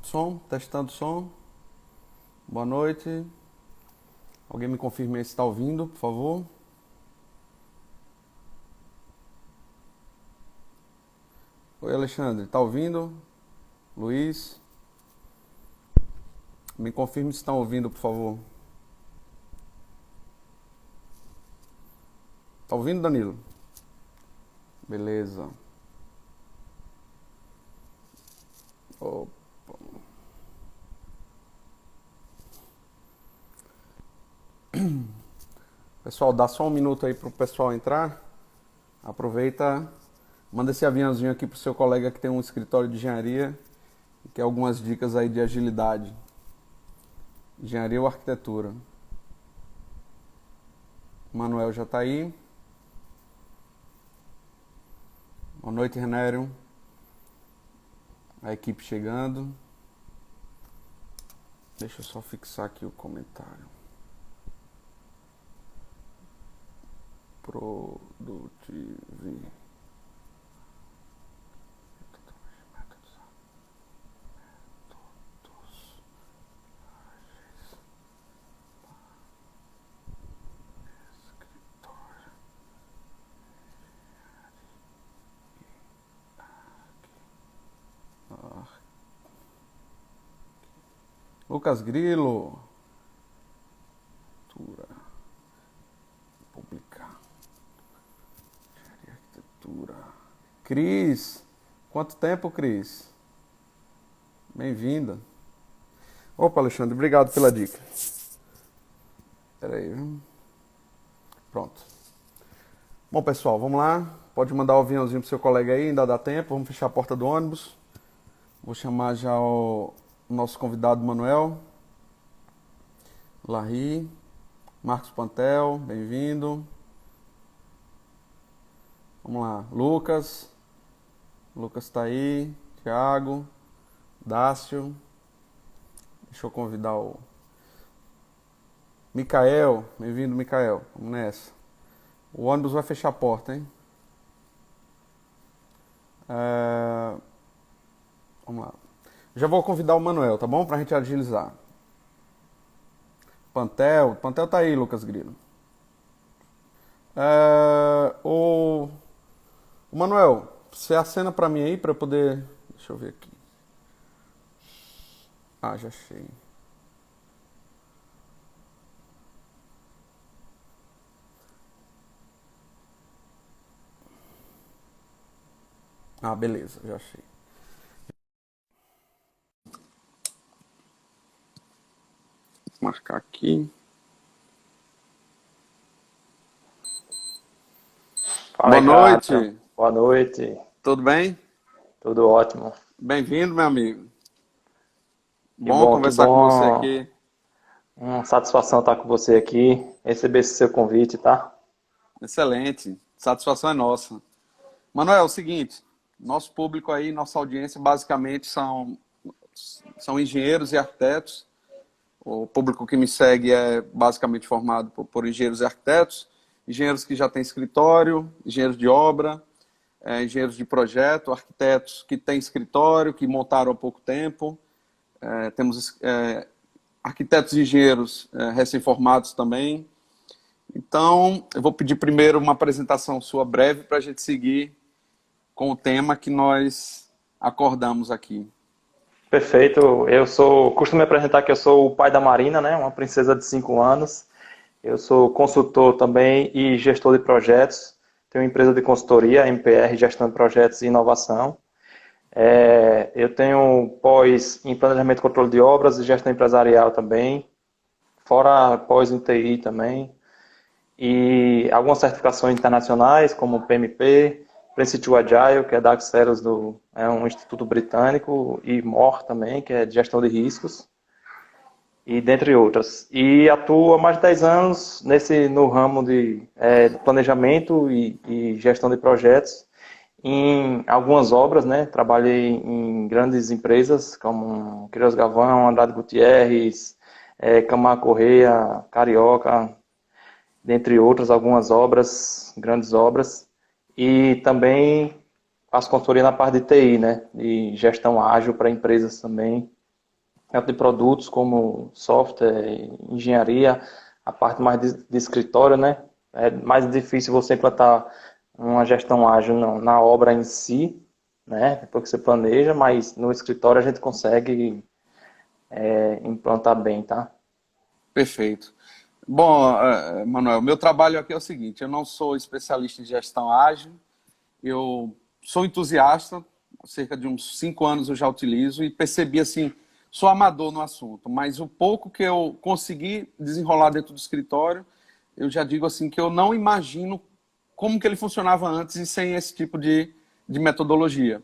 Som, testando som. Boa noite. Alguém me confirme aí se está ouvindo, por favor. Oi, Alexandre, está ouvindo? Luiz, me confirme se estão ouvindo, por favor. Tá ouvindo, Danilo? Beleza. Opa. Pessoal, dá só um minuto aí pro pessoal entrar. Aproveita, manda esse aviãozinho aqui pro seu colega que tem um escritório de engenharia e quer algumas dicas aí de agilidade. Engenharia ou arquitetura? O Manuel já tá aí. Boa noite, Renério. A equipe chegando. Deixa eu só fixar aqui o comentário. Produtive. Lucas Grilo. Publicar. Arquitetura. Cris. Quanto tempo, Cris? Bem-vinda. Opa, Alexandre, obrigado pela dica. Espera aí, viu? Pronto. Bom, pessoal, vamos lá. Pode mandar o aviãozinho pro seu colega aí, ainda dá tempo. Vamos fechar a porta do ônibus. Vou chamar já o nosso convidado Manuel. Larry. Marcos Pantel, bem-vindo. Vamos lá. Lucas. Lucas está aí. Thiago. Dácio. Deixa eu convidar o Micael. Bem-vindo, Micael. Vamos nessa. O ônibus vai fechar a porta, hein? Vamos lá. Já vou convidar o Manuel, tá bom? Pra gente agilizar. Pantel tá aí, Lucas Grilo. O Manuel, você acena pra mim aí pra eu poder... Deixa eu ver aqui. Ah, já achei. Ah, beleza, já achei. Vou marcar aqui. Fala, Boa Ricardo. noite, Boa noite. tudo bem? Tudo ótimo. Bem-vindo, meu amigo. Que Bom bom, que conversar com você bom. aqui. Uma satisfação estar com você aqui. Receber esse seu convite, tá? Excelente, satisfação é nossa. Manuel, é o seguinte, nosso público aí, nossa audiência basicamente são engenheiros e arquitetos. O público que me segue é basicamente formado por engenheiros e arquitetos, engenheiros que já têm escritório, engenheiros de obra, engenheiros de projeto, arquitetos que têm escritório, que montaram há pouco tempo. Temos arquitetos e engenheiros recém-formados também. Então, eu vou pedir primeiro uma apresentação sua breve para a gente seguir com o tema que nós acordamos aqui. Perfeito. Costumo me apresentar que eu sou o pai da Marina, né? Uma princesa de 5 anos. Eu sou consultor também e gestor de projetos. Tenho uma empresa de consultoria, MPR, Gestão de Projetos e Inovação. Eu tenho pós em Planejamento e Controle de Obras e Gestão Empresarial também. Fora pós em TI também. E algumas certificações internacionais, como o PMP, Prince 2 Agile, que é da Axelos, é um instituto britânico, e MOR também, que é de gestão de riscos, e dentre outras. E atuo há mais de 10 anos no ramo de planejamento e gestão de projetos, em algumas obras, né? Trabalhei em grandes empresas, como Queiroz Gavão, Andrade Gutierrez, Camargo Correia, Carioca, dentre outras, algumas obras, grandes obras, e também faço consultoria na parte de TI, né, de gestão ágil para empresas também, tanto de produtos como software, engenharia, a parte mais de escritório, né? É mais difícil você implantar uma gestão ágil na obra em si, né? Depois que você planeja, mas no escritório a gente consegue implantar bem, tá? Perfeito. Bom, Manuel, meu trabalho aqui é o seguinte: eu não sou especialista em gestão ágil, eu sou entusiasta, há cerca de uns 5 anos eu já utilizo e percebi assim, sou amador no assunto, mas o pouco que eu consegui desenrolar dentro do escritório, eu já digo assim que eu não imagino como que ele funcionava antes e sem esse tipo de metodologia.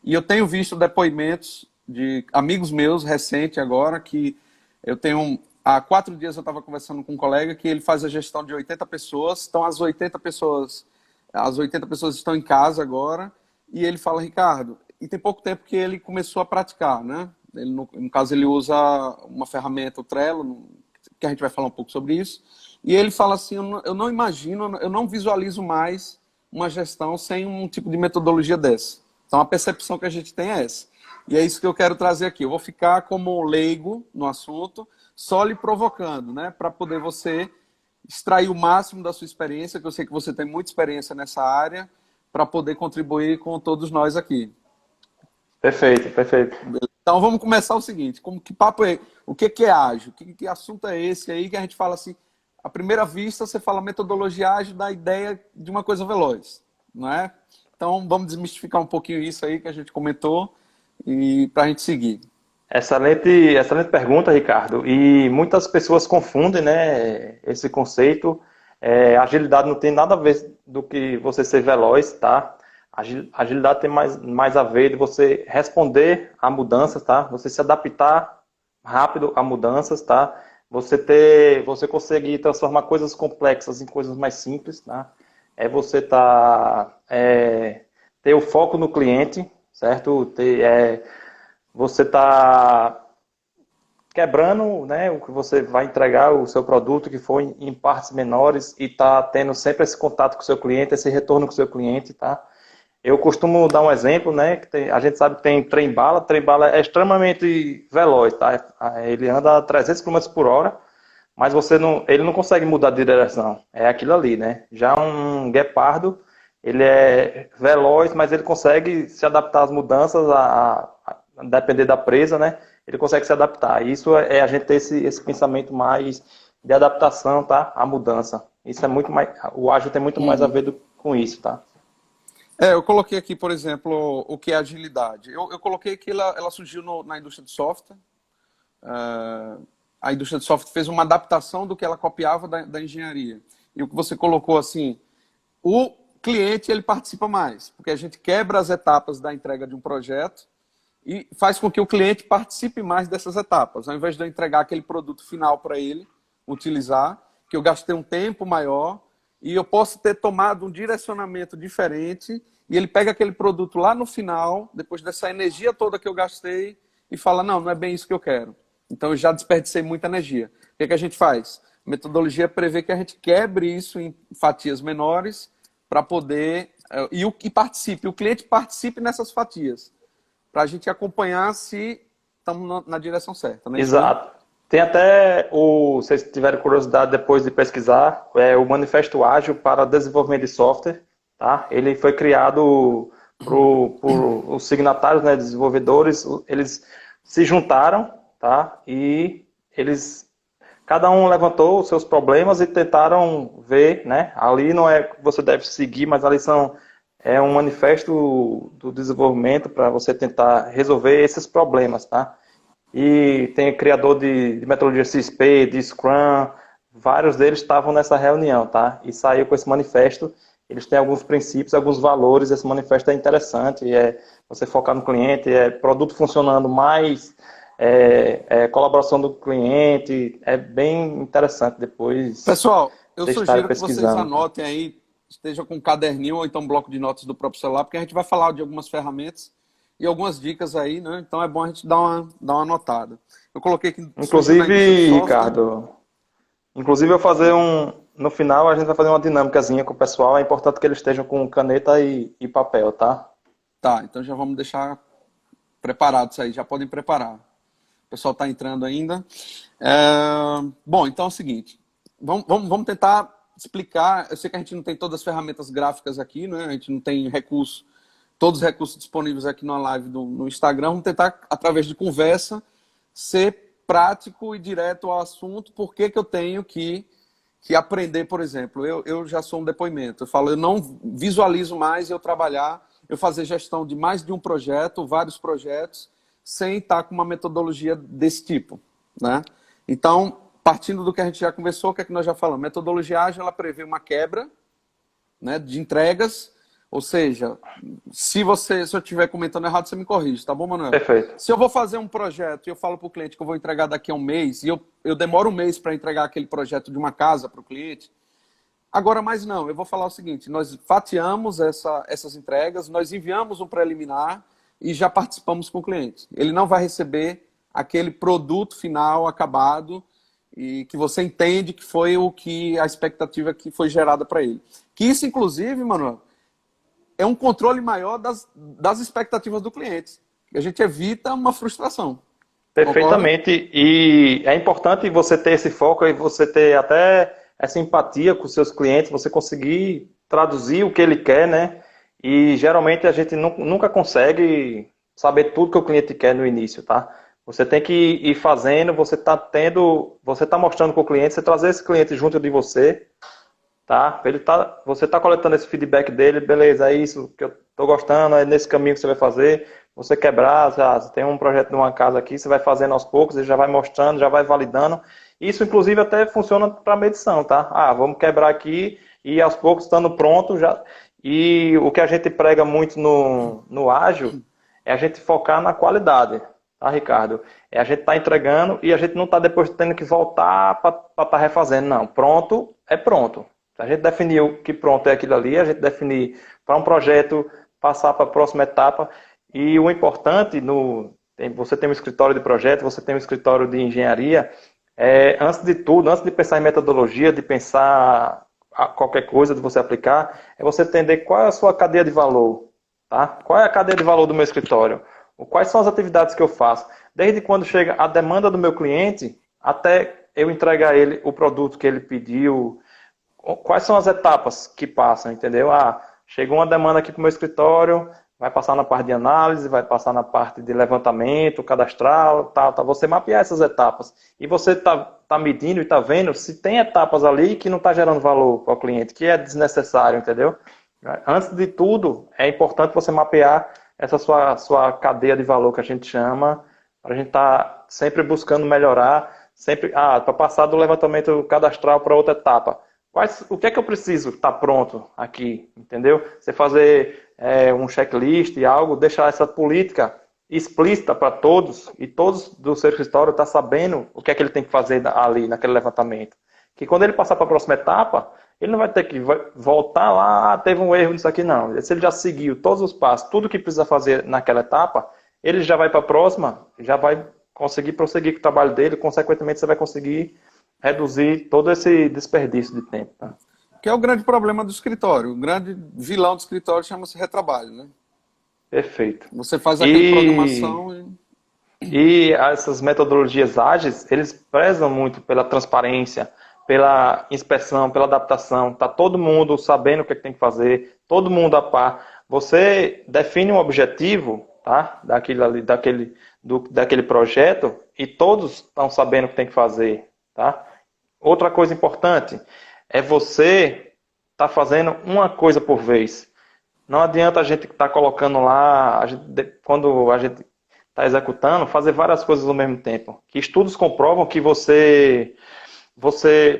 E eu tenho visto depoimentos de amigos meus recentes agora que eu tenho há 4 dias eu estava conversando com um colega que ele faz a gestão de 80 pessoas, então as 80 pessoas estão em casa agora, e ele fala, Ricardo, e tem pouco tempo que ele começou a praticar, né? Ele, no caso, ele usa uma ferramenta, o Trello, que a gente vai falar um pouco sobre isso, e ele fala assim, eu não imagino, eu não visualizo mais uma gestão sem um tipo de metodologia dessa. Então, a percepção que a gente tem é essa. E é isso que eu quero trazer aqui. Eu vou ficar como leigo no assunto, só lhe provocando, né? Para poder você extrair o máximo da sua experiência, que eu sei que você tem muita experiência nessa área, para poder contribuir com todos nós aqui. Perfeito, perfeito. Então vamos começar o seguinte, que papo é, o que é ágil? Que assunto é esse aí que a gente fala assim, à primeira vista você fala metodologia ágil, dá a ideia de uma coisa veloz, não é? Então vamos desmistificar um pouquinho isso aí que a gente comentou e para a gente seguir. Excelente, excelente pergunta, Ricardo. E muitas pessoas confundem, né, esse conceito. Agilidade não tem nada a ver do que você ser veloz, tá? Agilidade tem mais a ver de você responder a mudanças, tá? Você se adaptar rápido a mudanças, tá? Você conseguir transformar coisas complexas em coisas mais simples, tá? Você ter o foco no cliente, certo? Você está quebrando, né, o que você vai entregar, o seu produto que for em partes menores e está tendo sempre esse contato com o seu cliente, esse retorno com o seu cliente, tá? Eu costumo dar um exemplo, né, a gente sabe que tem trem-bala é extremamente veloz, tá? Ele anda a 300 km por hora, mas ele não consegue mudar de direção, é aquilo ali, né? Já um guepardo, ele é veloz, mas ele consegue se adaptar às mudanças, depender da presa, né? Ele consegue se adaptar. Isso é a gente ter esse pensamento mais de adaptação, tá? À mudança. Isso é muito mais, o ágil tem muito mais a ver com isso, tá? Eu coloquei aqui, por exemplo, o que é agilidade. Eu coloquei que ela surgiu na indústria de software. A indústria de software fez uma adaptação do que ela copiava da engenharia. E o que você colocou assim, o cliente ele participa mais, porque a gente quebra as etapas da entrega de um projeto e faz com que o cliente participe mais dessas etapas. Ao invés de eu entregar aquele produto final para ele utilizar, que eu gastei um tempo maior e eu posso ter tomado um direcionamento diferente e ele pega aquele produto lá no final, depois dessa energia toda que eu gastei e fala, não é bem isso que eu quero. Então eu já desperdicei muita energia. O que a gente faz? A metodologia prevê que a gente quebre isso em fatias menores para poder... E participe, o cliente participe nessas fatias, para a gente acompanhar se estamos na direção certa. Né? Exato. Tem até, se vocês tiverem curiosidade depois de pesquisar, o Manifesto Ágil para Desenvolvimento de Software. Tá? Ele foi criado por os signatários, né, desenvolvedores, eles se juntaram, tá? E cada um levantou os seus problemas e tentaram ver, né? Ali não é que você deve seguir, mas ali é um manifesto do desenvolvimento para você tentar resolver esses problemas, tá? E tem criador de metodologia XP, de Scrum, vários deles estavam nessa reunião, tá? E saiu com esse manifesto. Eles têm alguns princípios, alguns valores. Esse manifesto é interessante. Você focar no cliente, produto funcionando mais, colaboração do cliente. É bem interessante depois. Pessoal, eu sugiro que vocês anotem aí, esteja com um caderninho ou então um bloco de notas do próprio celular, porque a gente vai falar de algumas ferramentas e algumas dicas aí, né? Então é bom a gente dar uma anotada. Eu coloquei aqui... Inclusive, Ricardo, eu fazer no final a gente vai fazer uma dinâmicazinha com o pessoal. É importante que eles estejam com caneta e papel, tá? Tá, então já vamos deixar preparados aí, já podem preparar. O pessoal está entrando ainda. Bom, então é o seguinte. Vamos tentar explicar. Eu sei que a gente não tem todas as ferramentas gráficas aqui, né? A gente não tem recurso, todos os recursos disponíveis aqui na live no Instagram. Vamos tentar, através de conversa, ser prático e direto ao assunto. Por que eu tenho que aprender, por exemplo? Eu já sou um depoimento. Eu falo, eu não visualizo mais eu trabalhar, eu fazer gestão de mais de um projeto, vários projetos, sem estar com uma metodologia desse tipo, né? Então, partindo do que a gente já conversou, o que é que nós já falamos? Metodologia ágil, ela prevê uma quebra, né, de entregas, ou seja, se eu estiver comentando errado, você me corrige, tá bom, Manuel? Perfeito. Se eu vou fazer um projeto e eu falo para o cliente que eu vou entregar daqui a um mês, e eu demoro um mês para entregar aquele projeto de uma casa para o cliente, agora mais não, eu vou falar o seguinte, nós fatiamos essas entregas, nós enviamos um preliminar e já participamos com o cliente. Ele não vai receber aquele produto final acabado e que você entende que foi a expectativa que foi gerada para ele. Que isso, inclusive, Manuel, é um controle maior das expectativas do cliente. A gente evita uma frustração. Perfeitamente. Concorda? E é importante você ter esse foco e você ter até essa empatia com os seus clientes, você conseguir traduzir o que ele quer, né? E geralmente a gente nunca consegue saber tudo que o cliente quer no início, tá? Você tem que ir fazendo, você tá mostrando para o cliente, você trazer esse cliente junto de você, tá? Você tá coletando esse feedback dele, beleza, é isso que eu tô gostando, é nesse caminho que você vai fazer. Você quebrar, você tem um projeto de uma casa aqui, você vai fazendo aos poucos, ele já vai mostrando, já vai validando. Isso, inclusive, até funciona para medição, tá? Vamos quebrar aqui e aos poucos, estando pronto, já... E o que a gente prega muito no ágil é a gente focar na qualidade, tá, Ricardo? É a gente estar entregando e a gente não está depois tendo que voltar para estar refazendo, não. Pronto, é pronto. A gente definiu que pronto é aquilo ali, a gente definir para um projeto passar para a próxima etapa. E o importante, você tem um escritório de projeto, você tem um escritório de engenharia, antes de tudo, antes de pensar em metodologia, de pensar qualquer coisa de você aplicar, é você entender qual é a sua cadeia de valor, tá? Qual é a cadeia de valor do meu escritório? Quais são as atividades que eu faço? Desde quando chega a demanda do meu cliente, até eu entregar a ele o produto que ele pediu, quais são as etapas que passam, entendeu? Chegou uma demanda aqui para o meu escritório, vai passar na parte de análise, vai passar na parte de levantamento, cadastral, tal. Você mapear essas etapas. E você tá medindo e tá vendo se tem etapas ali que não está gerando valor para o cliente, que é desnecessário, entendeu? Antes de tudo, é importante você mapear essa sua cadeia de valor que a gente chama, para a gente estar sempre buscando melhorar, sempre para passar do levantamento cadastral para outra etapa. O que é que eu preciso estar pronto aqui, entendeu? Você fazer um checklist e algo, deixar essa política explícita para todos, e todos do seu escritório estão sabendo o que é que ele tem que fazer ali, naquele levantamento. Que quando ele passar para a próxima etapa, ele não vai ter que voltar lá, teve um erro nisso aqui, não. Se ele já seguiu todos os passos, tudo que precisa fazer naquela etapa, ele já vai para a próxima, já vai conseguir prosseguir com o trabalho dele, consequentemente você vai conseguir reduzir todo esse desperdício de tempo. Tá? Que é o grande problema do escritório. O grande vilão do escritório chama-se retrabalho, né? Perfeito. Você faz aquela programação e essas metodologias ágeis, eles prezam muito pela transparência, pela inspeção, pela adaptação. Tá todo mundo sabendo o que tem que fazer, todo mundo a par. Você define um objetivo, tá? Daquele projeto, e todos estão sabendo o que tem que fazer, tá? Outra coisa importante é você estar fazendo uma coisa por vez. Não adianta a gente estar colocando lá, quando a gente está executando, fazer várias coisas ao mesmo tempo. Que estudos comprovam que você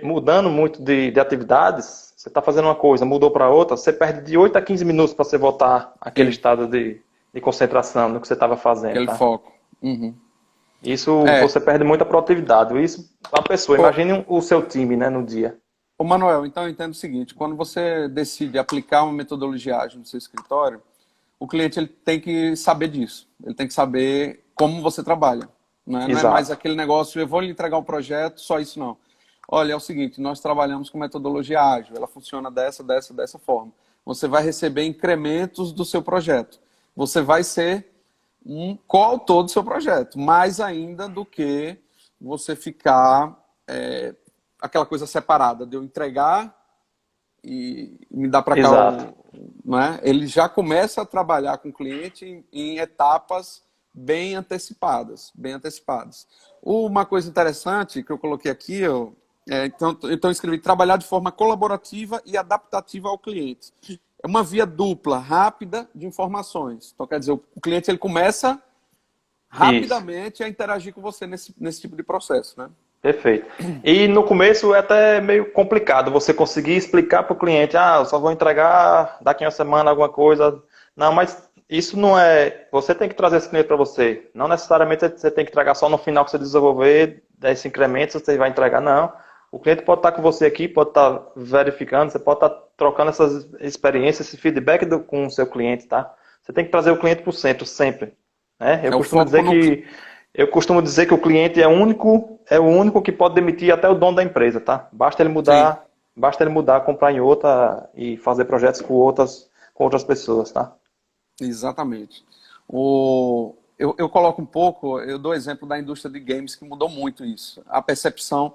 mudando muito de atividades, você está fazendo uma coisa, mudou para outra, você perde de 8 a 15 minutos para você voltar àquele estado de concentração no que você estava fazendo. Aquele foco. Uhum. Isso, você perde muita produtividade. Isso, a pessoa, imagine o seu time, né, no dia. Ô Manuel, então eu entendo o seguinte, quando você decide aplicar uma metodologia ágil no seu escritório, o cliente ele tem que saber disso. Ele tem que saber como você trabalha. Não é mais aquele negócio, eu vou lhe entregar um projeto, só isso não. Olha, é o seguinte, nós trabalhamos com metodologia ágil, ela funciona dessa forma. Você vai receber incrementos do seu projeto. Você vai ser um coautor do seu projeto, mais ainda do que você ficar aquela coisa separada de eu entregar e me dar para cá Exato. né? Ele já começa a trabalhar com o cliente em etapas bem antecipadas, bem antecipadas. Uma coisa interessante que eu coloquei aqui, então eu escrevi trabalhar de forma colaborativa e adaptativa ao cliente. É uma via dupla, rápida de informações. Então, quer dizer, o cliente ele começa Isso. rapidamente a interagir com você nesse tipo de processo, né? Perfeito. E no começo é até meio complicado você conseguir explicar para o cliente, eu só vou entregar daqui a uma semana alguma coisa. Não, mas isso não é. Você tem que trazer esse cliente para você. Não necessariamente você tem que entregar só no final que você desenvolver 10 incrementos, você vai entregar, não. O cliente pode estar com você aqui, pode estar verificando, você pode estar trocando essas experiências, esse feedback com o seu cliente, tá? Você tem que trazer o cliente para o centro sempre, né? É o foco no... Eu costumo dizer que o cliente é o único que pode demitir até o dono da empresa, tá? Sim, Basta ele mudar, comprar em outra e fazer projetos com outras pessoas, tá? exatamente. Eu coloco um pouco, eu dou exemplo da indústria de games que mudou muito isso. A percepção.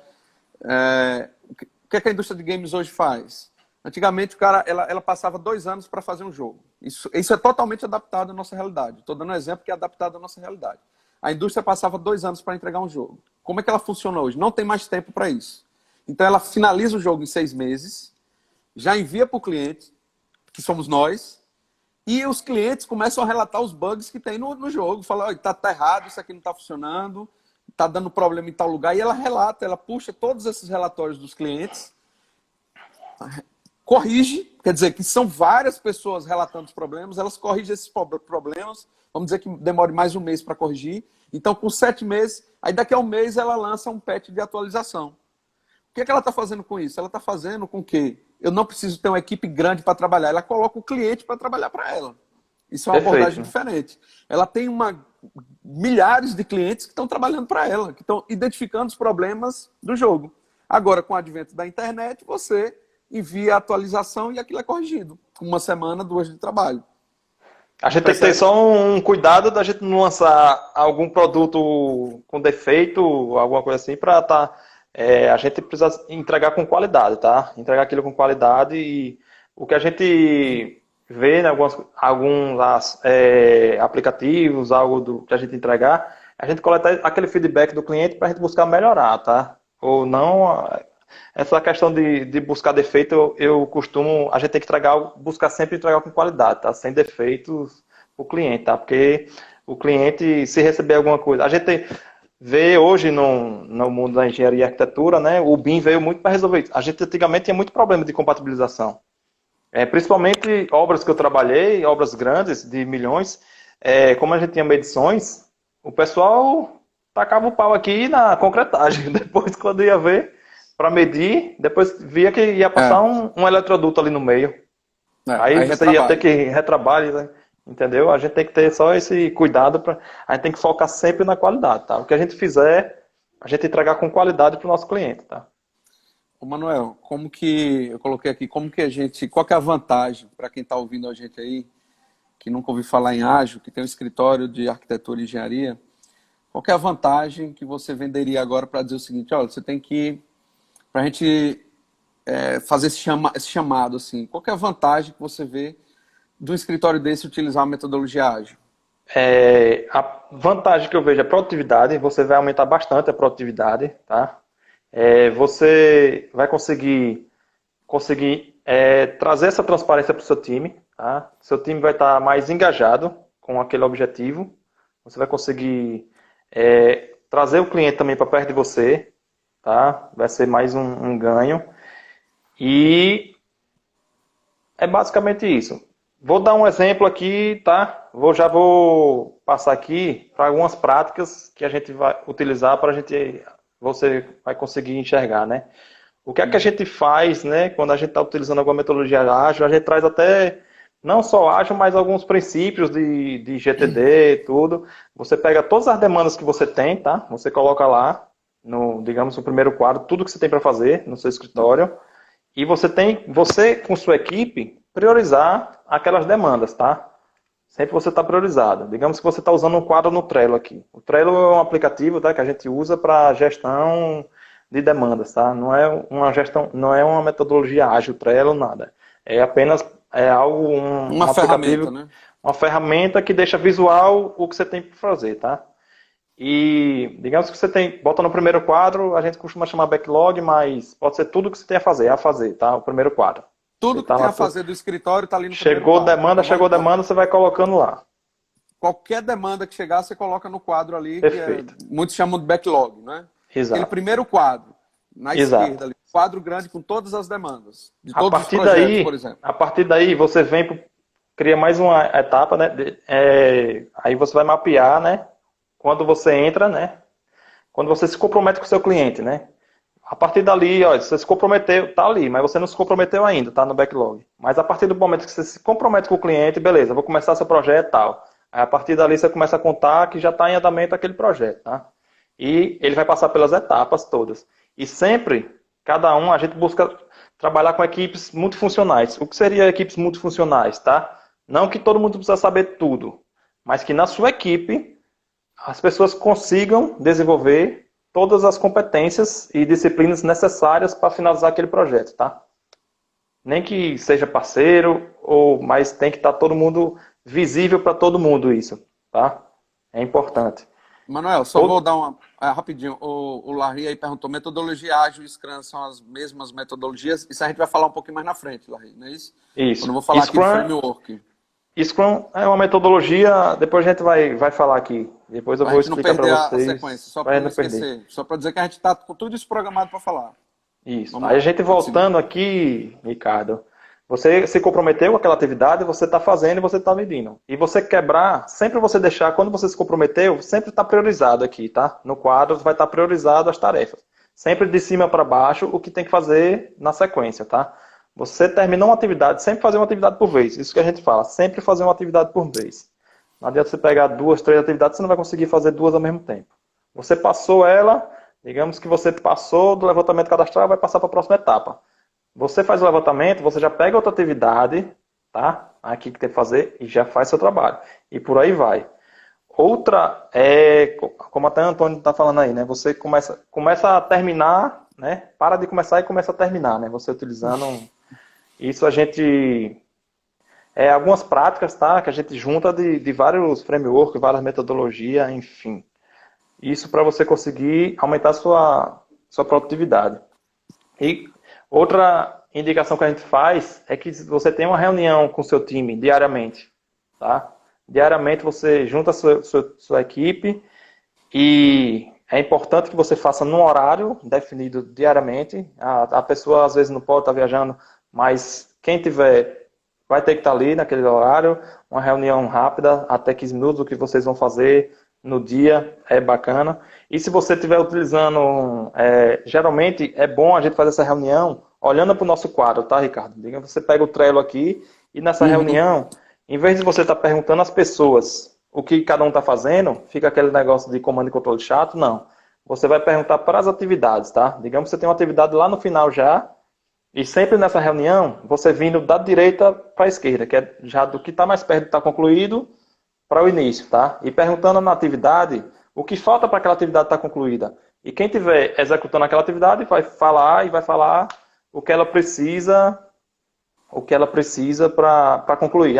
O que é que a indústria de games hoje faz? Antigamente, ela passava 2 anos para fazer um jogo. Isso é totalmente adaptado à nossa realidade. Estou dando um exemplo que é adaptado à nossa realidade. A indústria passava 2 anos para entregar um jogo. Como é que ela funciona hoje? Não tem mais tempo para isso. Então, ela finaliza o jogo em 6 meses, já envia para o cliente, que somos nós, e os clientes começam a relatar os bugs que tem no jogo. Fala, tá errado, isso aqui não está funcionando, está dando problema em tal lugar. E ela relata, ela puxa todos esses relatórios dos clientes, corrige, quer dizer que são várias pessoas relatando os problemas, elas corrigem esses problemas, vamos dizer que demore mais um mês para corrigir. Então, com 7 meses, aí daqui a um mês ela lança um patch de atualização. O que é que ela está fazendo com isso? Ela está fazendo com que eu não preciso ter uma equipe grande para trabalhar, ela coloca o cliente para trabalhar para ela. Isso é uma Perfeito. abordagem diferente. Ela tem milhares de clientes que estão trabalhando para ela, que estão identificando os problemas do jogo. Agora, com o advento da internet, você envia a atualização e aquilo é corrigido. Com 1 semana, 2 de trabalho. A gente tem que ter Percebe? só um cuidado da gente não lançar algum produto com defeito, alguma coisa assim, para a gente precisa entregar com qualidade, tá? Entregar aquilo com qualidade e o que a gente vê em alguns aplicativos, que a gente entregar, a gente coleta aquele feedback do cliente para a gente buscar melhorar, tá? Ou não, essa questão de buscar defeito, a gente tem que buscar sempre entregar com qualidade, tá? Sem defeitos o cliente, tá? Porque o cliente, se receber alguma coisa, a gente vê hoje no mundo da engenharia e arquitetura, né? O BIM veio muito para resolver isso. A gente antigamente tinha muito problema de compatibilização. Principalmente obras que eu trabalhei, obras grandes, de milhões, como a gente tinha medições, o pessoal tacava o pau aqui na concretagem. Depois, quando ia ver, para medir, depois via que ia passar um eletroduto ali no meio. Aí você ia ter que retrabalhar, né? Entendeu? A gente tem que ter só esse cuidado, a gente tem que focar sempre na qualidade, tá? O que a gente fizer, a gente entregar com qualidade para o nosso cliente, tá? Ô Manuel, eu coloquei aqui, qual que é a vantagem para quem está ouvindo a gente aí, que nunca ouviu falar em ágil, que tem um escritório de arquitetura e engenharia, qual que é a vantagem que você venderia agora para dizer o seguinte, olha, você tem que, para a gente fazer esse chamado, assim, qual que é a vantagem que você vê de um escritório desse utilizar uma metodologia ágil? A vantagem que eu vejo é a produtividade, você vai aumentar bastante a produtividade, tá? Você vai conseguir trazer essa transparência para o seu time, tá? Seu time vai estar mais engajado com aquele objetivo, você vai conseguir trazer o cliente também para perto de você, tá? Vai ser mais um ganho. E é basicamente isso. Vou dar um exemplo aqui, tá? Já vou passar aqui para algumas práticas que a gente vai utilizar você vai conseguir enxergar, né? O que é que a gente faz, né? Quando a gente está utilizando alguma metodologia ágil, a gente traz até não só ágil, mas alguns princípios de GTD, tudo. Você pega todas as demandas que você tem, tá? Você coloca lá, digamos, no primeiro quadro, tudo que você tem para fazer no seu escritório. E você com sua equipe, priorizar aquelas demandas, tá? Sempre você está priorizado. Digamos que você está usando um quadro no Trello aqui. O Trello é um aplicativo, tá, que a gente usa para gestão de demandas, tá? Não é uma gestão, não é uma metodologia ágil, Trello, nada. É apenas algo, Uma um ferramenta, aplicativo, né? uma ferramenta que deixa visual o que você tem para fazer, tá? E digamos que você tem, bota no primeiro quadro, a gente costuma chamar backlog, mas pode ser tudo que você tem a fazer, tá? O primeiro quadro. Você Tudo que tá tem lá, a fazer do escritório está ali no primeiro quadro. Então vamos chegou lá. demanda, você vai colocando lá. Qualquer demanda que chegar, você coloca no quadro ali, que Perfeito. muitos chamam de backlog, né? Aquele Exato. primeiro quadro, na Exato. esquerda ali, quadro grande com todas as demandas, de A todos os partir projetos, por daí, exemplo. a partir daí você cria mais uma etapa, né? Aí você vai mapear, né? Quando você entra, né? Quando você se compromete com o seu cliente, né? A partir dali, ó, você se comprometeu, tá ali, mas você não se comprometeu ainda, tá no backlog. Mas a partir do momento que você se compromete com o cliente, beleza, vou começar seu projeto e tal. Aí a partir dali você começa a contar que já está em andamento aquele projeto, tá? E ele vai passar pelas etapas todas. E sempre, cada um, a gente busca trabalhar com equipes multifuncionais. O que seria equipes multifuncionais, tá? Não que todo mundo precisa saber tudo, mas que na sua equipe as pessoas consigam desenvolver todas as competências e disciplinas necessárias para finalizar aquele projeto, tá? Nem que seja parceiro, mas tem que estar todo mundo visível para todo mundo isso, tá? É importante. Manuel, só vou dar uma rapidinho. O Larry aí perguntou: metodologia ágil e Scrum são as mesmas metodologias? Isso a gente vai falar um pouquinho mais na frente, Larry, não é isso? Isso. Quando eu vou falar Scrum, aqui de framework. Scrum é uma metodologia, depois a gente vai falar aqui. Depois eu Para a vou gente não explicar para perder a vocês. sequência, só Para para não não perder. esquecer. Só para dizer que a gente está com tudo isso programado para falar. Isso. Vamos Aí a lá, gente pode seguir. voltando aqui, Ricardo, você se comprometeu com aquela atividade, você está fazendo e você está medindo. E você quebrar, sempre você deixar, quando você se comprometeu, sempre está priorizado aqui, tá? No quadro vai estar priorizado as tarefas. Sempre de cima para baixo o que tem que fazer na sequência, tá? Você terminou uma atividade, sempre fazer uma atividade por vez. Isso que a gente fala, sempre fazer uma atividade por vez. Não adianta você pegar duas, três atividades, você não vai conseguir fazer duas ao mesmo tempo. Você passou ela, digamos que você passou do levantamento cadastral, vai passar para a próxima etapa. Você faz o levantamento, você já pega outra atividade, tá? Aqui que tem que fazer e já faz seu trabalho. E por aí vai. Outra como até o Antônio está falando aí, né? Você começa a terminar, né? Para de começar e começa a terminar, né? Você utilizando isso, a gente algumas práticas, tá? Que a gente junta de vários frameworks, várias metodologias, enfim. Isso para você conseguir aumentar sua produtividade. E outra indicação que a gente faz é que você tem uma reunião com o seu time diariamente, tá? Diariamente você junta a sua equipe e é importante que você faça num horário definido diariamente. A pessoa às vezes não pode estar viajando, mas quem tiver vai ter que estar ali naquele horário. Uma reunião rápida, até 15 minutos, o que vocês vão fazer no dia, é bacana. E se você estiver utilizando, geralmente é bom a gente fazer essa reunião olhando para o nosso quadro, tá, Ricardo? Você pega o Trello aqui e nessa reunião, em vez de você estar perguntando às pessoas o que cada um está fazendo, fica aquele negócio de comando e controle chato, não. Você vai perguntar para as atividades, tá? Digamos que você tem uma atividade lá no final já, e sempre nessa reunião, você vindo da direita para a esquerda, que é já do que está mais perto de estar concluído, para o início, tá? E perguntando na atividade o que falta para aquela atividade estar concluída. E quem estiver executando aquela atividade vai falar o que ela precisa para concluir.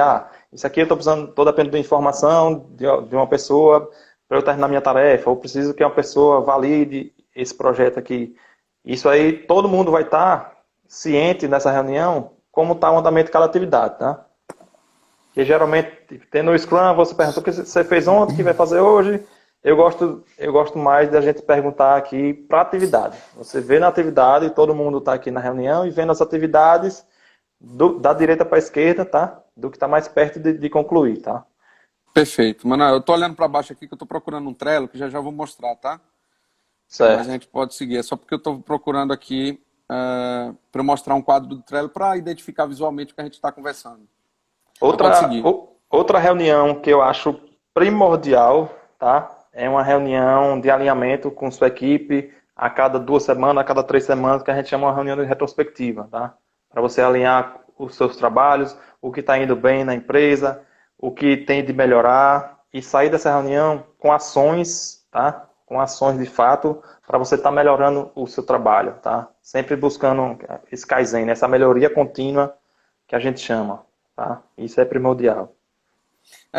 Isso aqui eu estou dependendo de informação de uma pessoa para eu terminar minha tarefa, ou preciso que uma pessoa valide esse projeto aqui. Isso aí todo mundo vai estar ciente nessa reunião como está o andamento de cada atividade, tá? Que geralmente, tendo o Scrum, você pergunta o que você fez ontem, o que vai fazer hoje. Eu gosto mais da gente perguntar aqui para a atividade. Você vê na atividade, todo mundo está aqui na reunião e vendo as atividades da direita para a esquerda, tá? Do que está mais perto de concluir, tá? Perfeito. Manuel, eu estou olhando para baixo aqui que eu estou procurando um Trello, que já vou mostrar, tá? Certo. Mas a gente pode seguir. É só porque eu estou procurando aqui para eu mostrar um quadro do Trello para identificar visualmente o que a gente está conversando. Outra reunião que eu acho primordial, tá? É uma reunião de alinhamento com sua equipe a cada 2 semanas, a cada 3 semanas, que a gente chama uma reunião de retrospectiva, tá? Para você alinhar os seus trabalhos, o que está indo bem na empresa, o que tem de melhorar e sair dessa reunião com ações, tá? Com ações de fato para você estar melhorando o seu trabalho, tá? Sempre buscando esse Kaizen, essa melhoria contínua que a gente chama, tá? Isso é primordial.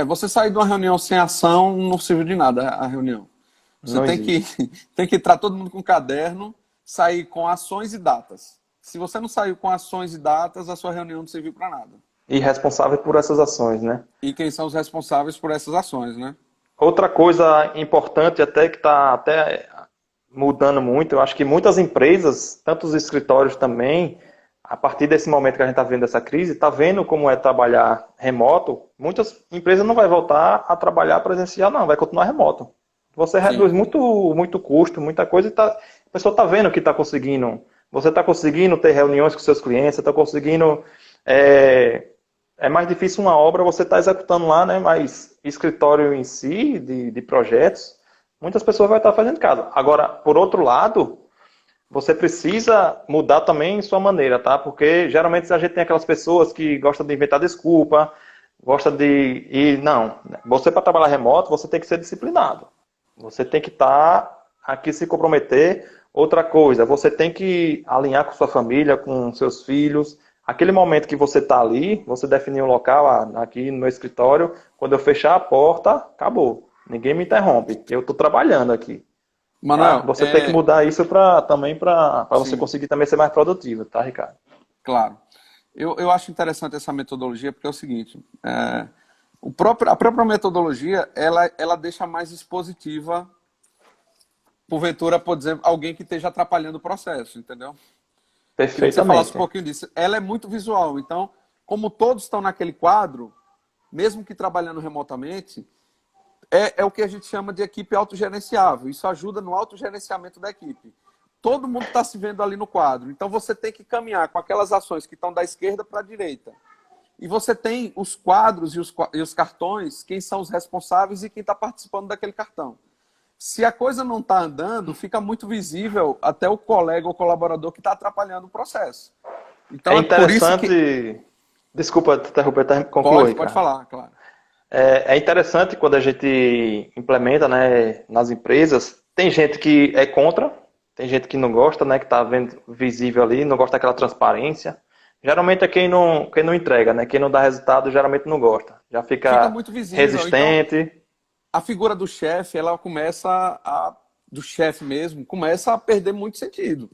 Você sair de uma reunião sem ação não serviu de nada a reunião. Você Não tem que, existe. tem que entrar todo mundo com caderno, sair com ações e datas. Se você não saiu com ações e datas, a sua reunião não serviu para nada. E responsável por essas ações, né? E quem são os responsáveis por essas ações, né? Outra coisa importante até que está até mudando muito, eu acho que muitas empresas, tanto os escritórios também, a partir desse momento que a gente está vendo essa crise, está vendo como é trabalhar remoto. Muitas empresas não vai voltar a trabalhar presencial, não, vai continuar remoto. Você Sim. reduz muito custo, muita coisa, e a pessoa está vendo que está conseguindo. Você está conseguindo ter reuniões com seus clientes, você está conseguindo. É mais difícil uma obra, você está executando lá, né? Mas escritório em si, de projetos, muitas pessoas vão estar fazendo em casa. Agora, por outro lado, você precisa mudar também sua maneira, tá? Porque geralmente a gente tem aquelas pessoas que gostam de inventar desculpa, gosta de. E não, você para trabalhar remoto, você tem que ser disciplinado. Você tem que estar aqui se comprometer. Outra coisa, você tem que alinhar com sua família, com seus filhos. Aquele momento que você está ali, você definir um local aqui no meu escritório, quando eu fechar a porta, acabou. Ninguém me interrompe. Eu estou trabalhando aqui. Tá? Manuel, Você tem que mudar isso também para você sim, conseguir também ser mais produtivo, tá, Ricardo? claro. Eu acho interessante essa metodologia porque é o seguinte, a própria metodologia, ela deixa mais expositiva, porventura, por exemplo, alguém que esteja atrapalhando o processo, entendeu? Queria que você falasse um Perfeitamente. pouquinho disso. Ela é muito visual, então, como todos estão naquele quadro, mesmo que trabalhando remotamente, é o que a gente chama de equipe autogerenciável. Isso ajuda no autogerenciamento da equipe. Todo mundo está se vendo ali no quadro. Então você tem que caminhar com aquelas ações que estão da esquerda para a direita. E você tem os quadros e os cartões, quem são os responsáveis e quem está participando daquele cartão. Se a coisa não está andando, fica muito visível até o colega ou colaborador que está atrapalhando o processo. É Então é por isso que. interessante. Desculpa te interromper, conclua, Pode Ricardo. falar, claro. É interessante quando a gente implementa, né, nas empresas. Tem gente que é contra, tem gente que não gosta, né, que está vendo visível ali, não gosta daquela transparência. Geralmente é quem não entrega, né? Quem não dá resultado geralmente não gosta. Já Fica fica muito visível. Então, resistente. a figura do chefe, ela do chefe mesmo, começa a perder muito sentido.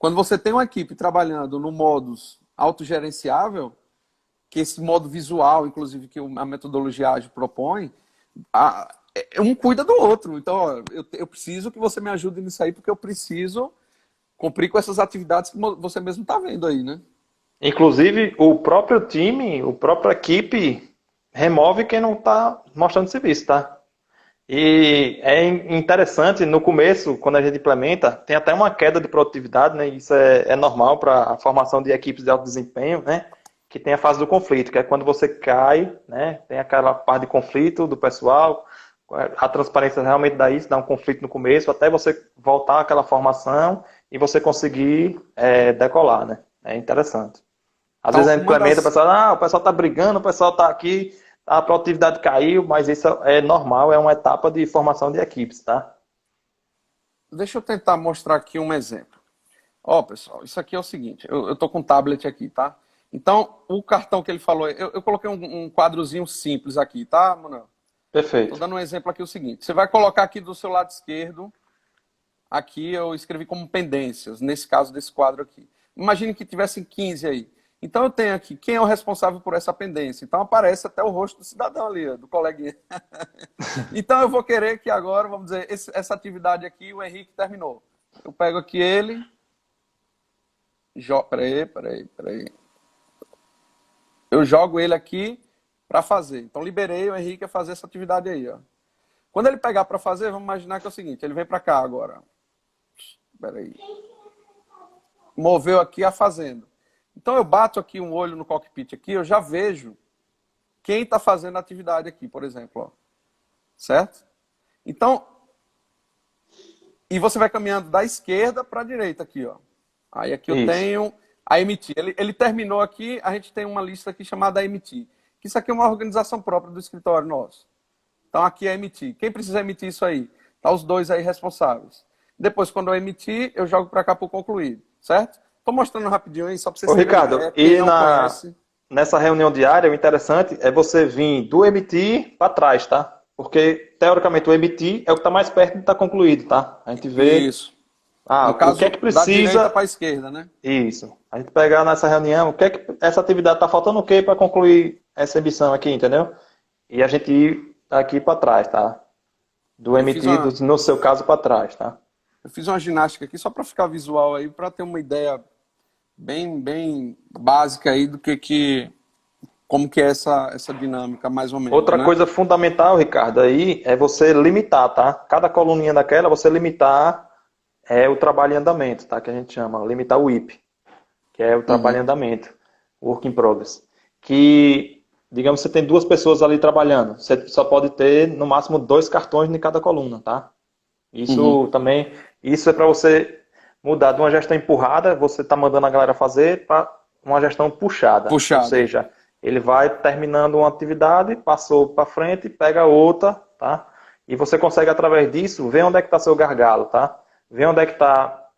Quando você tem uma equipe trabalhando no modus autogerenciável, que esse modo visual, inclusive, que a metodologia ágil propõe, um cuida do outro. Então, ó, eu preciso que você me ajude nisso aí, porque eu preciso cumprir com essas atividades que você mesmo está vendo aí, né? Inclusive, o próprio time, a própria equipe, remove quem não está mostrando serviço, tá? E é interessante, no começo, quando a gente implementa, tem até uma queda de produtividade, né? Isso é normal para a formação de equipes de alto desempenho, né? Que tem a fase do conflito, que é quando você cai, né? Tem aquela parte de conflito do pessoal, a transparência realmente dá isso, dá um conflito no começo, até você voltar àquela formação e você conseguir decolar, né? É interessante. Às vezes Então, a gente implementa, o pessoal está brigando, o pessoal está aqui, a produtividade caiu, mas isso é normal, é uma etapa de formação de equipes, tá? deixa eu tentar mostrar aqui um exemplo. Ó, pessoal, isso aqui é o seguinte, eu tô com um tablet aqui, tá? Então, o cartão que ele falou, eu coloquei um quadrozinho simples aqui, tá, Manuel? Tô Perfeito. dando um exemplo aqui o seguinte, você vai colocar aqui do seu lado esquerdo, aqui eu escrevi como pendências, nesse caso desse quadro aqui. Imagine que tivessem 15 aí. Então eu tenho aqui, quem é o responsável por essa pendência? Então aparece até o rosto do cidadão ali, ó, do coleguinha. Então eu vou querer que agora, vamos dizer, essa atividade aqui, o Henrique terminou. Eu pego aqui ele, peraí. Eu jogo ele aqui para fazer. Então liberei o Henrique a fazer essa atividade aí, ó. Quando ele pegar para fazer, vamos imaginar que é o seguinte, ele vem para cá agora. Peraí. Moveu aqui a fazenda. Então eu bato aqui um olho no cockpit aqui, eu já vejo quem está fazendo a atividade aqui, por exemplo, ó. Certo? Então, e você vai caminhando da esquerda para a direita aqui, ó. Aí aqui eu Isso. tenho a emitir. Ele terminou aqui, a gente tem uma lista aqui chamada emitir. que isso aqui é uma organização própria do escritório nosso. Então, aqui é emitir. Quem precisa emitir isso aí? Tá os dois aí responsáveis. Depois, quando eu emitir, eu jogo para cá para o concluído, certo? Estou mostrando rapidinho aí, só para vocês Ô, terem uma Ricardo, ideia. Quem não conhece... nessa reunião diária, o interessante é você vir do emitir para trás, tá? Porque, teoricamente, o emitir é o que está mais perto de estar concluído, tá? A gente vê, Isso. No o que é caso, que da direita precisa. para a esquerda, né? Isso. A gente pegar nessa reunião, o que é que essa atividade está faltando o quê para concluir essa emissão aqui, entendeu? E a gente ir aqui para trás, tá? Do Eu fiz emitido, uma, no seu caso, para trás, tá? eu fiz uma ginástica aqui só para ficar visual aí, para ter uma ideia bem básica aí do como que é essa dinâmica, mais ou menos, Outra né? coisa fundamental, Ricardo, aí é você limitar, tá? Cada coluninha daquela, você limitar o trabalho em andamento, tá? Que a gente chama, limitar o WIP, que é o trabalho em Uhum. andamento, Work in Progress. Que, digamos, você tem duas pessoas ali trabalhando, você só pode ter, no máximo, 2 cartões em cada coluna, tá? Uhum. Isso também, isso é para você mudar de uma gestão empurrada, você está mandando a galera fazer, para uma gestão puxada. Ou Puxada. seja, ele vai terminando uma atividade, passou para frente, pega outra, tá? E você consegue, através disso, ver onde é que está seu gargalo, tá? Ver onde é que tá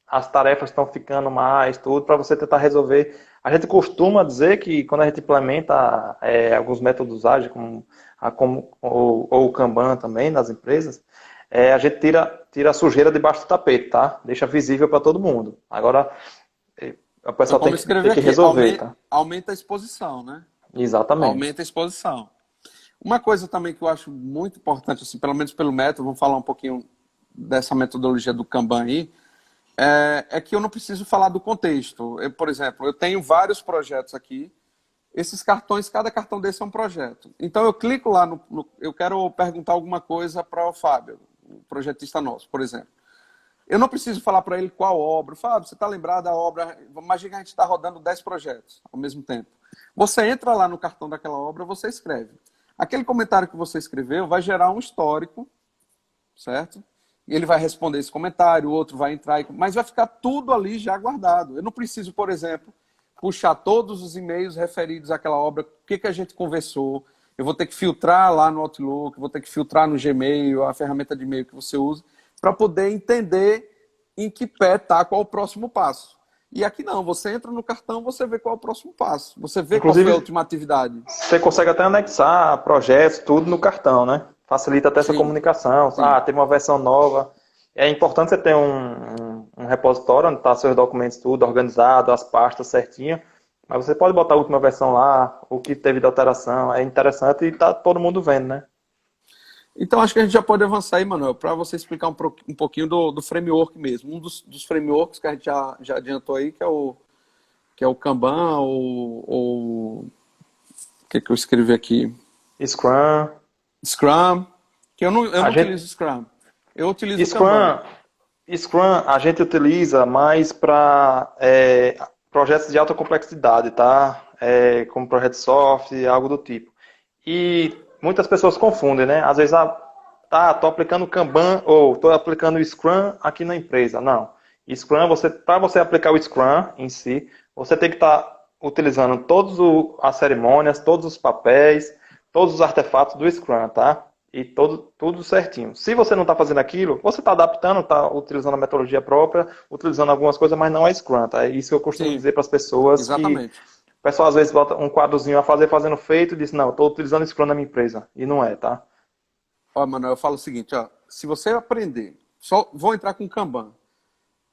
as tarefas estão ficando mais, tudo, para você tentar resolver. A gente costuma dizer que quando a gente implementa alguns métodos ágeis, ou o Kanban também nas empresas, a gente tira a sujeira debaixo do tapete, tá? Deixa visível para todo mundo. Agora, a Então, pessoa tem como tem escrever que aqui, resolver, tá? aumenta a exposição, né? Exatamente. Aumenta a exposição. Uma coisa também que eu acho muito importante, assim, pelo menos pelo método, vamos falar um pouquinho dessa metodologia do Kanban aí, é que eu não preciso falar do contexto. Por exemplo, eu tenho vários projetos aqui, esses cartões, cada cartão desse é um projeto. Então eu clico lá eu quero perguntar alguma coisa para o Fábio, o projetista nosso, por exemplo. Eu não preciso falar para ele qual obra. Fábio, você está lembrado da obra? Imagina que a gente está rodando 10 projetos ao mesmo tempo. Você entra lá no cartão daquela obra, você escreve. Aquele comentário que você escreveu vai gerar um histórico, certo? E ele vai responder esse comentário, o outro vai entrar, mas vai ficar tudo ali já guardado. Eu não preciso, por exemplo, puxar todos os e-mails referidos àquela obra, o que a gente conversou. Eu vou ter que filtrar lá no Outlook, vou ter que filtrar no Gmail, a ferramenta de e-mail que você usa, para poder entender em que pé está, qual o próximo passo. E aqui não, você entra no cartão, você vê qual é o próximo passo. Você vê qual foi a Inclusive, última atividade. você consegue até anexar projetos, tudo no cartão, né? Facilita até essa Sim, comunicação. sim. Teve uma versão nova. É importante você ter um repositório onde está seus documentos tudo organizado, as pastas certinho. Mas você pode botar a última versão lá, o que teve de alteração. É interessante e tá todo mundo vendo, né? Então, acho que a gente já pode avançar aí, Manuel, para você explicar um pouquinho do framework mesmo. Um dos frameworks que a gente já adiantou aí, que é o Kanban, ou o que eu escrevi aqui? Scrum. Scrum, que eu A não gente, utilizo Scrum. Eu utilizo o Kanban. Scrum, Scrum a gente utiliza mais para projetos de alta complexidade, tá? Como projeto de software, algo do tipo. E muitas pessoas confundem, né? Às vezes, tô aplicando Kanban ou tô aplicando Scrum aqui na empresa. Não. Scrum, para você aplicar o Scrum em si, você tem que estar utilizando todas as cerimônias, todos os papéis, todos os artefatos do Scrum, tá? E tudo certinho. Se você não está fazendo aquilo, você está adaptando, está utilizando a metodologia própria, utilizando algumas coisas, mas não é Scrum, tá? É isso que eu costumo Sim, dizer para as pessoas que exatamente. o pessoal às vezes bota um quadrozinho a fazer, fazendo feito, e diz, não, estou utilizando Scrum na minha empresa. E não é, tá? Ó, Manuel, eu falo o seguinte, ó, se você aprender, só vou entrar com Kanban.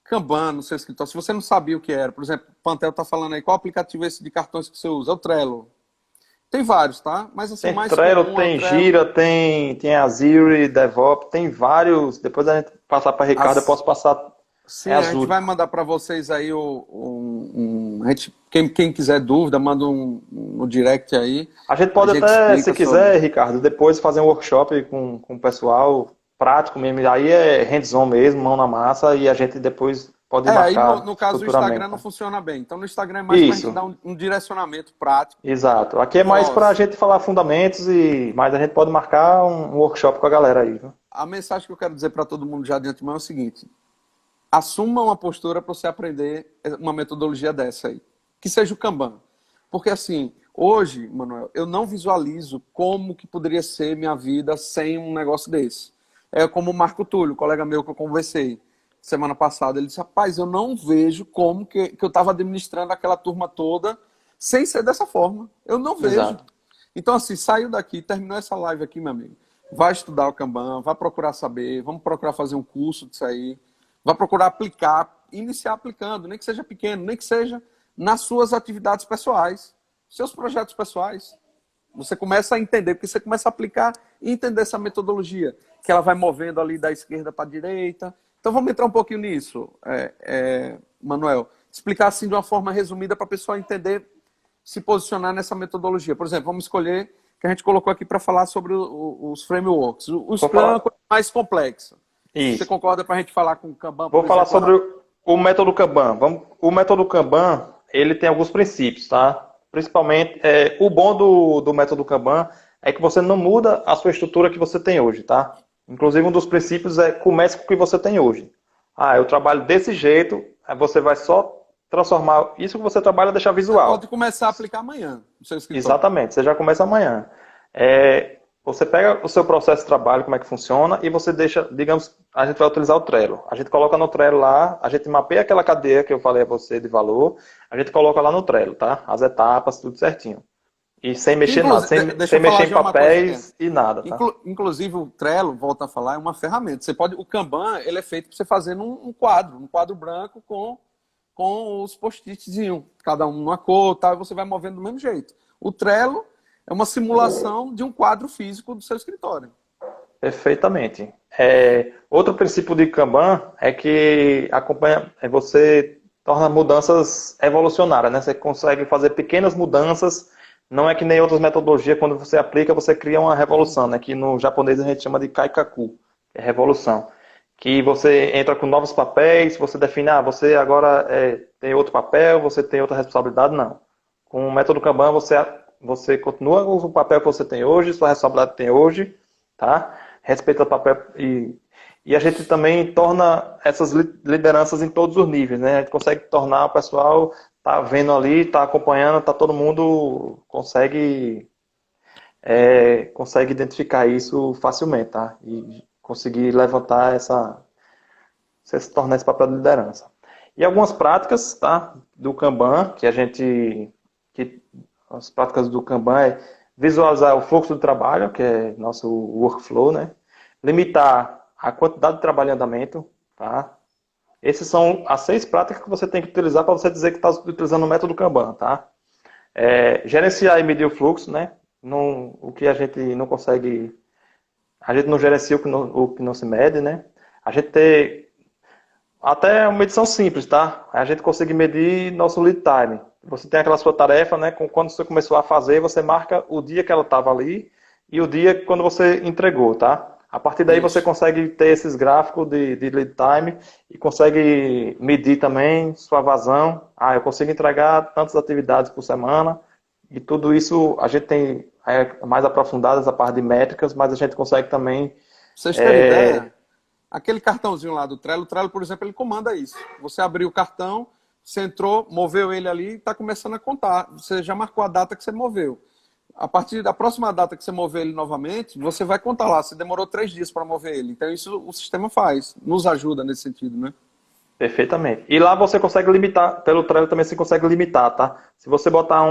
Kanban no seu escritório, se você não sabia o que era, por exemplo, o Pantel está falando aí, qual aplicativo é esse de cartões que você usa? É o Trello. Tem vários, tá? Mas assim, o Tem mais Trello, comum é o tem Trello. Gira, tem Azure, DevOps, tem vários. Depois da gente passar para Ricardo, eu As, posso passar. É sim, a gente Azure. vai mandar para vocês aí a gente, quem quiser dúvida, manda no direct aí. A gente A pode gente até, se explica quiser, sobre. Ricardo, depois fazer um workshop com o pessoal prático mesmo. Aí é hands-on mesmo, mão na massa, e a gente depois pode Aí marcar no caso o futuramente, Instagram não tá? funciona bem. Então no Instagram é mais para a gente Isso, dar um direcionamento prático. exato. Aqui é mais Falar, ó, para a gente falar fundamentos, mas a gente pode marcar um workshop com a galera aí, viu? a mensagem que eu quero dizer para todo mundo já de antemão é o seguinte: assuma uma postura para você aprender uma metodologia dessa aí. Que seja o Kanban. Porque assim, Hoje, Manuel, eu não visualizo como que poderia ser minha vida sem um negócio desse. É como o Marco Túlio, colega meu que eu conversei semana passada, ele disse, rapaz, eu não vejo como que eu estava administrando aquela turma toda sem ser dessa forma. Eu não vejo. Exato. Então, assim, saiu daqui, terminou essa live aqui, meu amigo. Vai estudar o Kanban, vai procurar saber, vamos procurar fazer um curso disso aí, vai procurar aplicar, iniciar aplicando, nem que seja pequeno, nem que seja nas suas atividades pessoais, seus projetos pessoais. Você começa a entender, porque você começa a aplicar e entender essa metodologia, que ela vai movendo ali da esquerda para a direita. Então vamos entrar um pouquinho nisso, Manuel. Explicar assim de uma forma resumida para a pessoa entender, se posicionar nessa metodologia. Por exemplo, vamos escolher, que a gente colocou aqui para falar sobre os frameworks. O Scrum é uma coisa mais complexa. Isso. Você concorda para a gente falar com o Kanban? Vou falar sobre o método Kanban. O método Kanban, ele tem alguns princípios, tá? Principalmente, o bom do método Kanban é que você não muda a sua estrutura que você tem hoje, tá? Inclusive, um dos princípios é comece com o que você tem hoje. Ah, eu trabalho desse jeito, aí você vai só transformar isso que você trabalha e deixar visual. Você pode começar a aplicar amanhã no seu escritório. Exatamente, você já começa amanhã. Você pega o seu processo de trabalho, como é que funciona, e você deixa, digamos, a gente vai utilizar o Trello. A gente coloca no Trello lá, a gente mapeia aquela cadeia que eu falei a você de valor, a gente coloca lá no Trello, tá? As etapas, tudo certinho. E sem mexer nada, sem mexer em papéis e nada, tá? Inclusive o Trello, volta a falar, é uma ferramenta. Você pode, o Kanban, ele é feito para você fazer um quadro branco com os post-itzinhos, cada um numa cor, tal, e você vai movendo do mesmo jeito. O Trello é uma simulação de um quadro físico do seu escritório. Perfeitamente. Outro princípio de Kanban é que você torna mudanças evolucionárias, né? Você consegue fazer pequenas mudanças, não é que nem outras metodologias, quando você aplica, você cria uma revolução, né? Que no japonês a gente chama de kaikaku, que é revolução. Que você entra com novos papéis, você define, você agora tem outro papel, você tem outra responsabilidade, não. Com o método Kanban, você continua com o papel que você tem hoje, sua responsabilidade que tem hoje, tá? Respeita o papel e a gente também torna essas lideranças em todos os níveis, né? A gente consegue tornar o pessoal, tá vendo ali, tá acompanhando, tá todo mundo consegue identificar isso facilmente, tá? E conseguir levantar você se tornar esse papel de liderança. E algumas práticas, tá? Do Kanban, as práticas do Kanban é visualizar o fluxo do trabalho, que é nosso workflow, né? Limitar a quantidade de trabalho em andamento, tá? Essas são as 6 práticas que você tem que utilizar para você dizer que está utilizando o método Kanban, tá? Gerenciar e medir o fluxo, né? O que a gente não consegue, a gente não gerencia o que não se mede, né? A gente tem até uma medição simples, tá? A gente consegue medir nosso lead time. Você tem aquela sua tarefa, né? Quando você começou a fazer, você marca o dia que ela estava ali e o dia quando você entregou, tá? A partir daí você consegue ter esses gráficos de lead time e consegue medir também sua vazão. Eu consigo entregar tantas atividades por semana e tudo isso a gente tem mais aprofundadas a parte de métricas, mas a gente consegue também... Vocês têm ideia? Aquele cartãozinho lá do Trello, por exemplo, ele comanda isso. Você abriu o cartão, você entrou, moveu ele ali e está começando a contar. Você já marcou a data que você moveu. A partir da próxima data que você mover ele novamente, você vai contar lá. Você demorou 3 dias para mover ele. Então isso o sistema faz. Nos ajuda nesse sentido, né? Perfeitamente. E lá você consegue limitar, pelo Trello também você consegue limitar, tá? Se você botar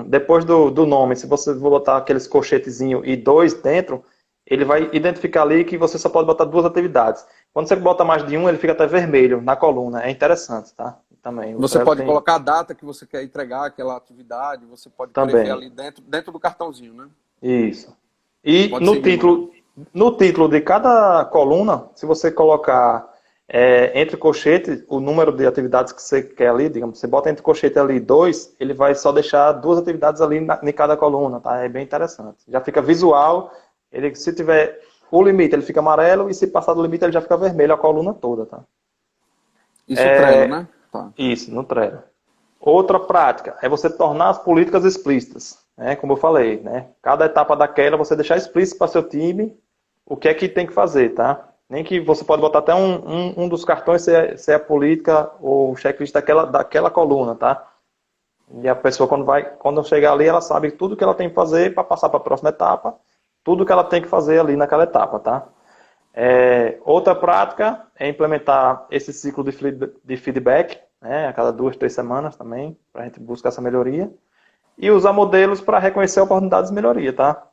depois do nome, se você botar aqueles colchetezinhos e 2 dentro, ele vai identificar ali que você só pode botar 2 atividades. Quando você bota mais de ele fica até vermelho na coluna. É interessante, tá? Também. Você pode colocar a data que você quer entregar aquela atividade, você pode prever ali dentro do cartãozinho, né? Isso. E no título de cada coluna, se você colocar entre colchete o número de atividades que você quer ali, digamos, você bota entre colchete ali 2, ele vai só deixar 2 atividades ali em cada coluna, tá? É bem interessante. Já fica visual, se tiver o limite, ele fica amarelo, e se passar do limite, ele já fica vermelho a coluna toda, tá? Isso é Trello, né? Tá. Isso, no Trello. Outra prática é você tornar as políticas explícitas, né? Como eu falei, né? Cada etapa daquela você deixar explícito para seu time o que é que tem que fazer, tá? Nem que você pode botar até um dos cartões ser a política ou checklist daquela coluna, tá? E a pessoa, quando chegar ali, ela sabe tudo que ela tem que fazer para passar para a próxima etapa, tudo que ela tem que fazer ali naquela etapa, tá? Outra prática é implementar esse ciclo de feedback, né, a cada 2, 3 semanas também, para a gente buscar essa melhoria. E usar modelos para reconhecer oportunidades de melhoria, tá?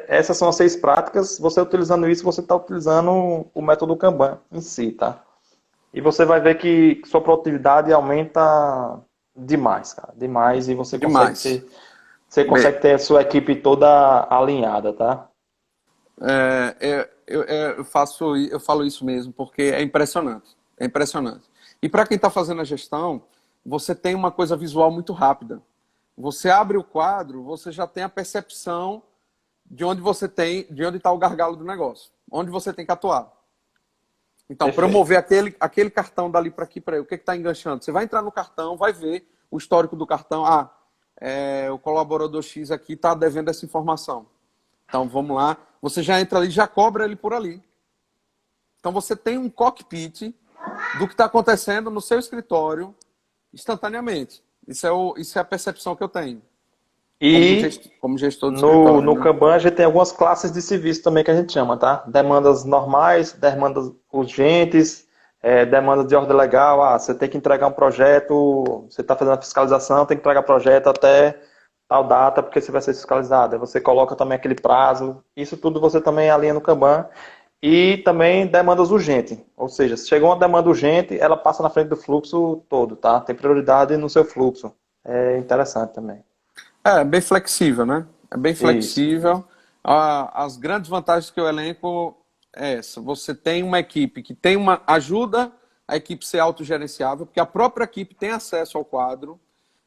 Essas são as 6 práticas. Você utilizando isso, você está utilizando o método Kanban em si, tá? E você vai ver que sua produtividade aumenta demais, cara. Demais. E você consegue Demais. ter a sua equipe toda alinhada, tá? Eu falo isso mesmo, porque é impressionante. É impressionante. E para quem está fazendo a gestão, você tem uma coisa visual muito rápida. Você abre o quadro, você já tem a percepção de onde está o gargalo do negócio, onde você tem que atuar. Então, Perfeito. promover aquele cartão dali para aqui, para aí, o que está enganchando? Você vai entrar no cartão, vai ver o histórico do cartão. O colaborador X aqui está devendo essa informação. Então, vamos lá. Você já entra ali, já cobra ele por ali. Então, você tem um cockpit do que está acontecendo no seu escritório instantaneamente. Isso é a percepção que eu tenho. Como gestor do escritório. No Kanban a gente tem algumas classes de serviço também que a gente chama, tá? Demandas normais, demandas urgentes, demandas de ordem legal. Você tem que entregar um projeto, você está fazendo a fiscalização, tem que entregar projeto até tal data, porque você vai ser fiscalizado. Aí você coloca também aquele prazo. Isso tudo você também alinha no Kanban. E também demandas urgentes. Ou seja, se chegou uma demanda urgente, ela passa na frente do fluxo todo, tá? Tem prioridade no seu fluxo. É interessante também. Bem flexível, né? É bem flexível. Isso. As grandes vantagens que eu elenco é essa. Você tem uma equipe que ajuda a equipe a ser autogerenciável, porque a própria equipe tem acesso ao quadro,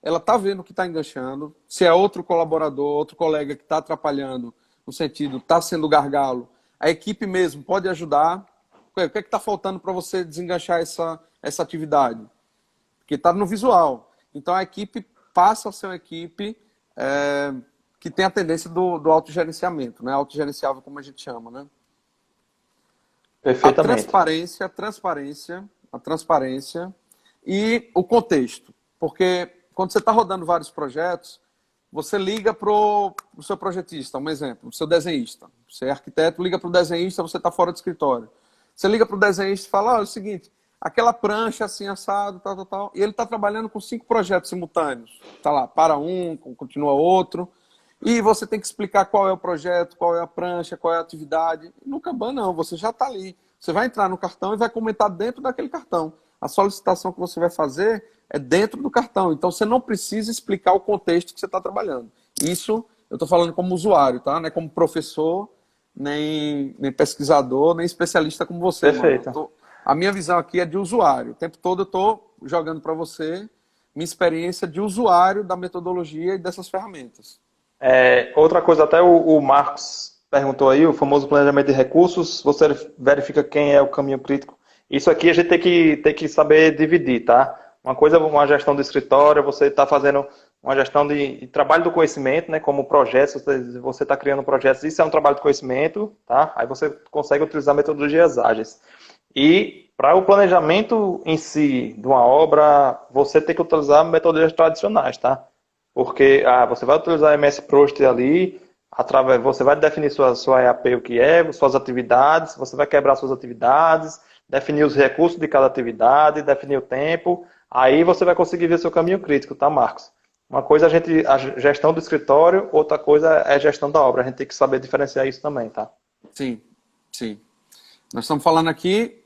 ela está vendo o que está enganchando, se é outro colaborador, outro colega que está atrapalhando, no sentido, está sendo gargalo, a equipe mesmo pode ajudar. O que é que está faltando para você desenganchar essa atividade? Porque está no visual. Então a equipe passa a ser uma equipe que tem a tendência do autogerenciamento, né? Autogerenciável, como a gente chama, né? Perfeitamente. A transparência e o contexto. Porque quando você está rodando vários projetos, você liga para o seu projetista, um exemplo, o seu desenhista. Você é arquiteto, liga para o desenhista, você está fora do escritório. Você liga para o desenhista e fala, é o seguinte, aquela prancha assim, assado, tal, e ele está trabalhando com 5 projetos simultâneos. Está lá, para um, continua outro. E você tem que explicar qual é o projeto, qual é a prancha, qual é a atividade. No Kanban não, você já está ali. Você vai entrar no cartão e vai comentar dentro daquele cartão. A solicitação que você vai fazer é dentro do cartão. Então você não precisa explicar o contexto que você está trabalhando. Isso eu estou falando como usuário, tá? Não é como professor, nem pesquisador, nem especialista como você. Perfeito. A minha visão aqui é de usuário. O tempo todo eu estou jogando para você minha experiência de usuário da metodologia e dessas ferramentas. Outra coisa, até o Marcos perguntou aí, o famoso planejamento de recursos, você verifica quem é o caminho crítico. Isso aqui a gente tem que saber dividir, tá? Uma coisa é uma gestão do escritório, você está fazendo uma gestão de trabalho do conhecimento, né? Como projetos, você está criando projetos, isso é um trabalho de conhecimento, tá? Aí você consegue utilizar metodologias ágeis. E para o planejamento em si de uma obra, você tem que utilizar metodologias tradicionais, tá? Porque você vai utilizar MS Prost ali, você vai definir sua EAP o que é, suas atividades, você vai quebrar suas atividades, definir os recursos de cada atividade, definir o tempo, aí você vai conseguir ver seu caminho crítico, tá, Marcos? Uma coisa é a gestão do escritório, outra coisa é a gestão da obra. A gente tem que saber diferenciar isso também, tá? Sim, sim. Nós estamos falando aqui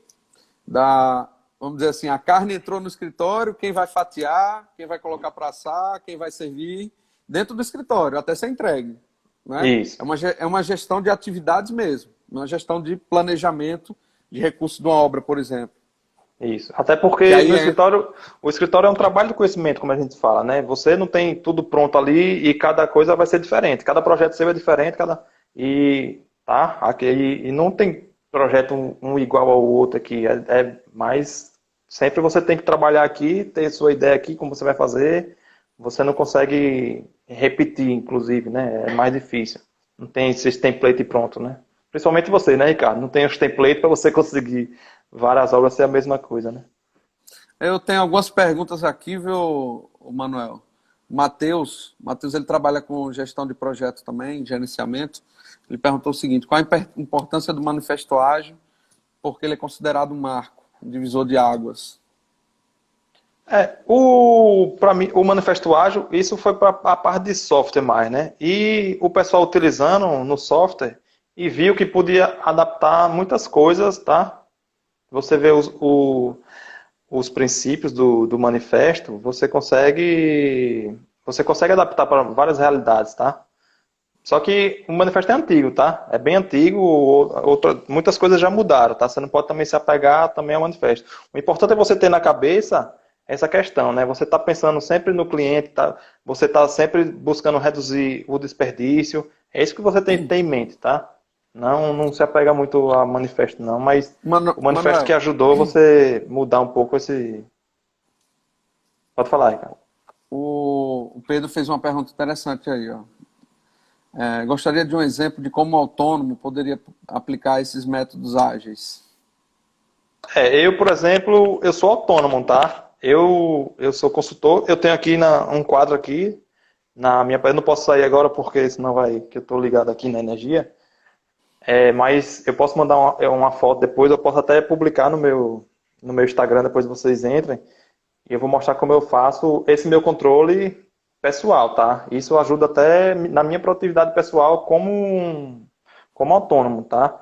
vamos dizer assim, a carne entrou no escritório, quem vai fatiar, quem vai colocar para assar, quem vai servir, dentro do escritório, até ser entregue. Né? Isso. É uma gestão de atividades mesmo, uma gestão de planejamento de recursos de uma obra, por exemplo. Isso. Até porque o escritório é um trabalho de conhecimento, como a gente fala, né? Você não tem tudo pronto ali e cada coisa vai ser diferente. Cada projeto seu é diferente, e não tem projeto um igual ao outro aqui. Mas sempre você tem que trabalhar aqui, ter sua ideia aqui, como você vai fazer. Você não consegue repetir, inclusive, né? É mais difícil. Não tem esses templates pronto, né? Principalmente você, né, Ricardo? Não tem os templates para você conseguir várias obras ser a mesma coisa, né? Eu tenho algumas perguntas aqui, viu, Manuel? Matheus, ele trabalha com gestão de projeto também, gerenciamento. Ele perguntou o seguinte: qual a importância do manifesto ágil? Porque ele é considerado um marco, um divisor de águas. Para mim, o Manifesto Ágil, isso foi para a parte de software mais, né? E o pessoal utilizando no software e viu que podia adaptar muitas coisas, tá? Você vê os princípios do manifesto, você consegue adaptar para várias realidades, tá? Só que o manifesto é antigo, tá? É bem antigo, muitas coisas já mudaram, tá? Você não pode também se apegar também ao manifesto. O importante é você ter na cabeça essa questão, né? Você está pensando sempre no cliente, tá? Você está sempre buscando reduzir o desperdício. É isso que você tem que ter em mente, tá? Não se apega muito a manifesto, não, mas o manifesto que Manuel, ajudou você mudar um pouco esse. Pode falar, Ricardo. o Pedro fez uma pergunta interessante aí, ó. Gostaria de um exemplo de como o autônomo poderia aplicar esses métodos ágeis. Eu, por exemplo, eu sou autônomo, tá? Eu sou consultor, eu tenho aqui um quadro aqui na minha. Eu não posso sair agora porque senão que eu estou ligado aqui na energia. Mas eu posso mandar uma foto depois, eu posso até publicar no meu Instagram, depois vocês entrem. E eu vou mostrar como eu faço esse meu controle pessoal, tá? Isso ajuda até na minha produtividade pessoal como autônomo, tá?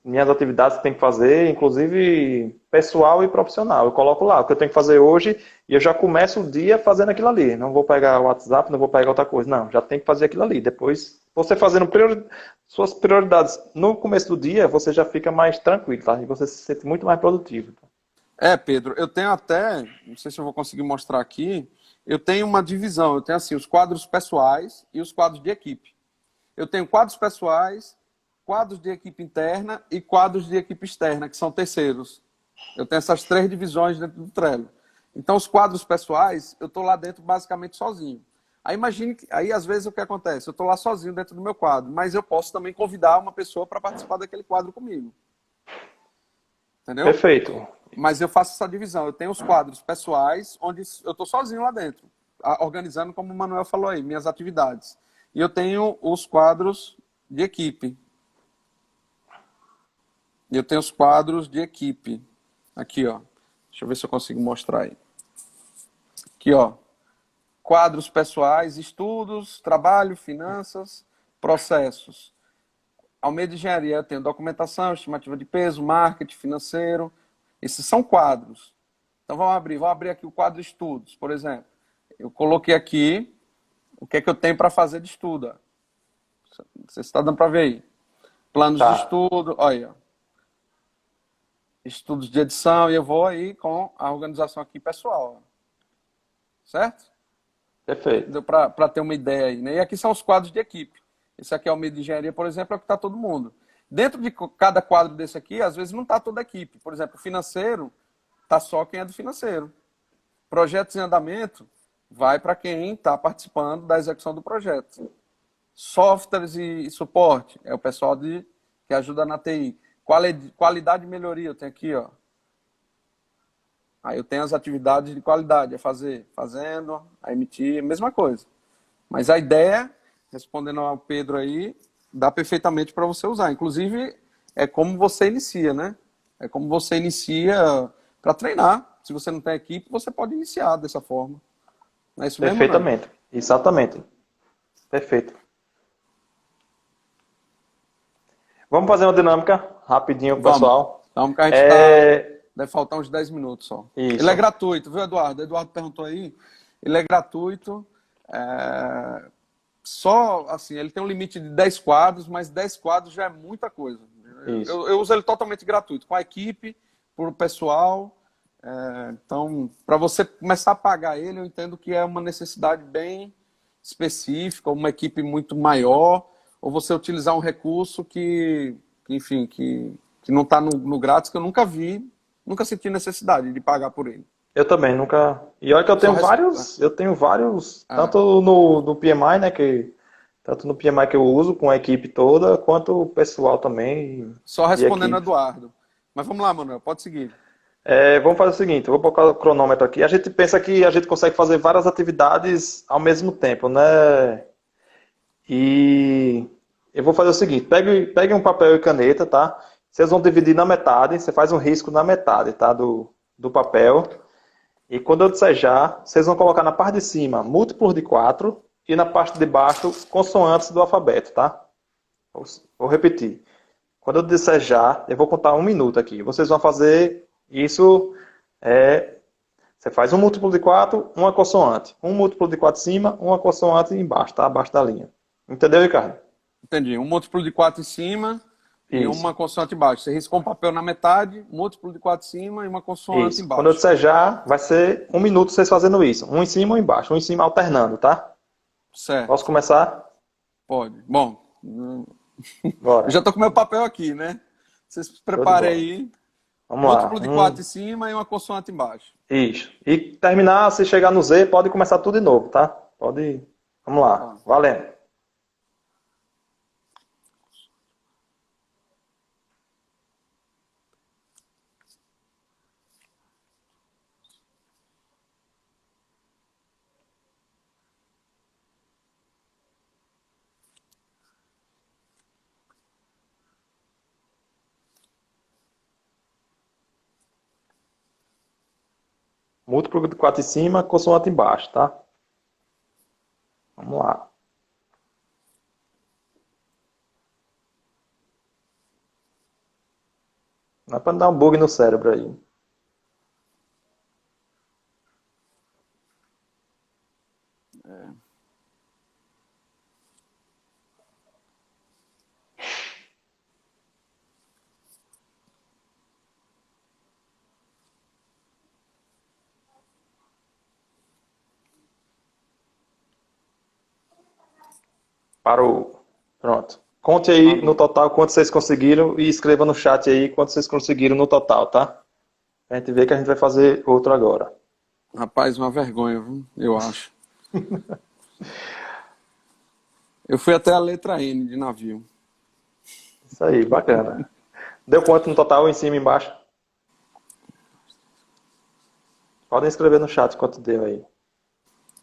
Minhas atividades que eu tenho que fazer, inclusive pessoal e profissional. Eu coloco lá o que eu tenho que fazer hoje e eu já começo o dia fazendo aquilo ali. Não vou pegar o WhatsApp, não vou pegar outra coisa. Não, já tenho que fazer aquilo ali. Depois, você fazendo suas prioridades no começo do dia, você já fica mais tranquilo, tá? E você se sente muito mais produtivo. Tá? Pedro, eu tenho até, não sei se eu vou conseguir mostrar aqui, eu tenho uma divisão, eu tenho assim, os quadros pessoais e os quadros de equipe. Eu tenho quadros pessoais, quadros de equipe interna e quadros de equipe externa, que são terceiros. Eu tenho essas 3 divisões dentro do Trello. Então, os quadros pessoais, eu estou lá dentro basicamente sozinho. Aí imagine que, aí às vezes o que acontece? Eu estou lá sozinho dentro do meu quadro, mas eu posso também convidar uma pessoa para participar daquele quadro comigo. Entendeu? Perfeito. Mas eu faço essa divisão. Eu tenho os quadros pessoais, onde eu estou sozinho lá dentro, organizando, como o Manuel falou aí, minhas atividades. E eu tenho os quadros de equipe. Eu tenho os quadros de equipe. Aqui, ó. Deixa eu ver se eu consigo mostrar aí. Aqui, ó. Quadros pessoais, estudos, trabalho, finanças, processos. Ao meio de engenharia, eu tenho documentação, estimativa de peso, marketing, financeiro. Esses são quadros. Então, vamos abrir aqui o quadro estudos, por exemplo. Eu coloquei aqui o que é que eu tenho para fazer de estudo. Ó. Você está dando para ver aí. Planos de estudo, olha. Estudos de edição, e eu vou aí com a organização aqui pessoal. Ó. Certo? Perfeito. Deu para ter uma ideia aí. Né? E aqui são os quadros de equipe. Esse aqui é o meio de engenharia, por exemplo, é o que está todo mundo. Dentro de cada quadro desse aqui, às vezes não está toda a equipe. Por exemplo, financeiro, está só quem é do financeiro. Projetos em andamento, vai para quem está participando da execução do projeto. Softwares e suporte, é o pessoal que ajuda na TI. Qualidade e melhoria, eu tenho aqui, ó. Aí eu tenho as atividades de qualidade, fazendo, a emitir, mesma coisa. Mas a ideia, respondendo ao Pedro aí, dá perfeitamente para você usar. Inclusive, é como você inicia, né? É como você inicia para treinar. Se você não tem equipe, você pode iniciar dessa forma. Não é isso mesmo, Perfeitamente. Né? Exatamente. Perfeito. Vamos fazer uma dinâmica rapidinho, pessoal. Vamos que a gente deve faltar uns 10 minutos só. Isso. Ele é gratuito, viu, Eduardo? Eduardo perguntou aí. Ele é gratuito. Só, assim, ele tem um limite de 10 quadros, mas 10 quadros já é muita coisa. Eu uso ele totalmente gratuito, com a equipe, para o pessoal. Então, para você começar a pagar ele, eu entendo que é uma necessidade bem específica, uma equipe muito maior, ou você utilizar um recurso que não está no grátis, que eu nunca senti necessidade de pagar por ele. Eu também, nunca. E olha que eu tenho vários, tanto no PMI, né, tanto no PMI que eu uso com a equipe toda, quanto o pessoal também. Só respondendo Eduardo. Mas vamos lá, Manuel, pode seguir. Vamos fazer o seguinte, eu vou colocar o cronômetro aqui. A gente pensa que a gente consegue fazer várias atividades ao mesmo tempo, né? E eu vou fazer o seguinte, pegue um papel e caneta, tá? Vocês vão dividir na metade, você faz um risco na metade, tá? Do papel. E quando eu disser já, vocês vão colocar na parte de cima múltiplos de 4 e na parte de baixo consoantes do alfabeto, tá? Vou repetir. Quando eu disser já, eu vou contar 1 minuto aqui. Vocês vão fazer isso, você faz um múltiplo de 4, uma consoante. Um múltiplo de 4 em cima, uma consoante embaixo, tá? Abaixo da linha. Entendeu, Ricardo? Entendi. Um múltiplo de 4 em cima e Isso. uma consoante embaixo. Você riscou um papel na metade, múltiplo de 4 em cima e uma consoante Isso. Quando eu embaixo. disser já, vai ser 1 minuto vocês fazendo isso. Um em cima ou embaixo. Um em cima alternando, tá? Posso Certo. começar? Pode. Bom, eu Bora. já estou com meu papel aqui, né? Vocês se Show de preparem bola. aí. Vamos lá. Múltiplo de 4 em cima e uma consoante embaixo. Isso. E terminar, se chegar no Z, pode começar tudo de novo, tá? Pode. Vamos lá. Tá. Valendo. Múltiplo de 4 em cima, consoante embaixo, tá? Vamos lá. Não é para dar um bug no cérebro aí. Parou. Pronto. Conte aí no Parou. total quanto vocês conseguiram e escreva no chat aí quanto vocês conseguiram no total, tá? A gente vê que a gente vai fazer outro agora. Rapaz, uma vergonha, viu? Eu acho. Eu fui até a letra N de navio. Isso aí, bacana. Deu quanto no total, em cima e embaixo? Podem escrever no chat quanto deu aí.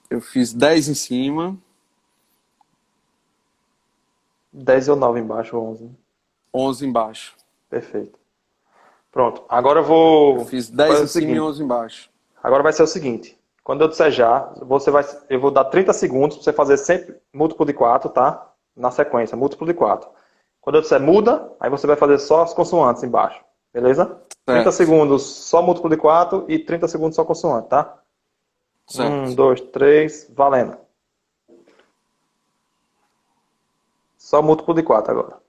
Eu fiz 10 em cima, 10 ou 9 embaixo, ou 11. 11 embaixo. Perfeito. Pronto. Agora eu Eu vou fiz 10 fazer em o cima e seguinte. 11 embaixo. Agora vai ser o seguinte. Quando eu disser já, eu vou dar 30 segundos para você fazer sempre múltiplo de 4, tá? Na sequência, múltiplo de 4. Quando eu disser muda, aí você vai fazer só as consoantes embaixo. Beleza? 30 Certo. segundos só múltiplo de 4 e 30 segundos só consoante, tá? Um, Certo. dois, três, valendo. Só múltiplo de 4 agora.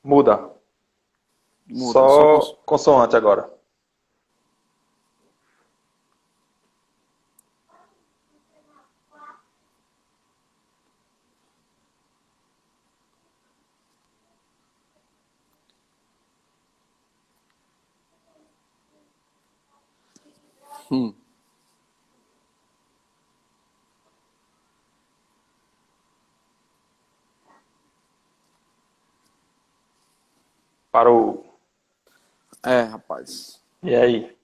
Muda. Muda. Só consoante agora. Hum. Parou. Rapaz. E aí?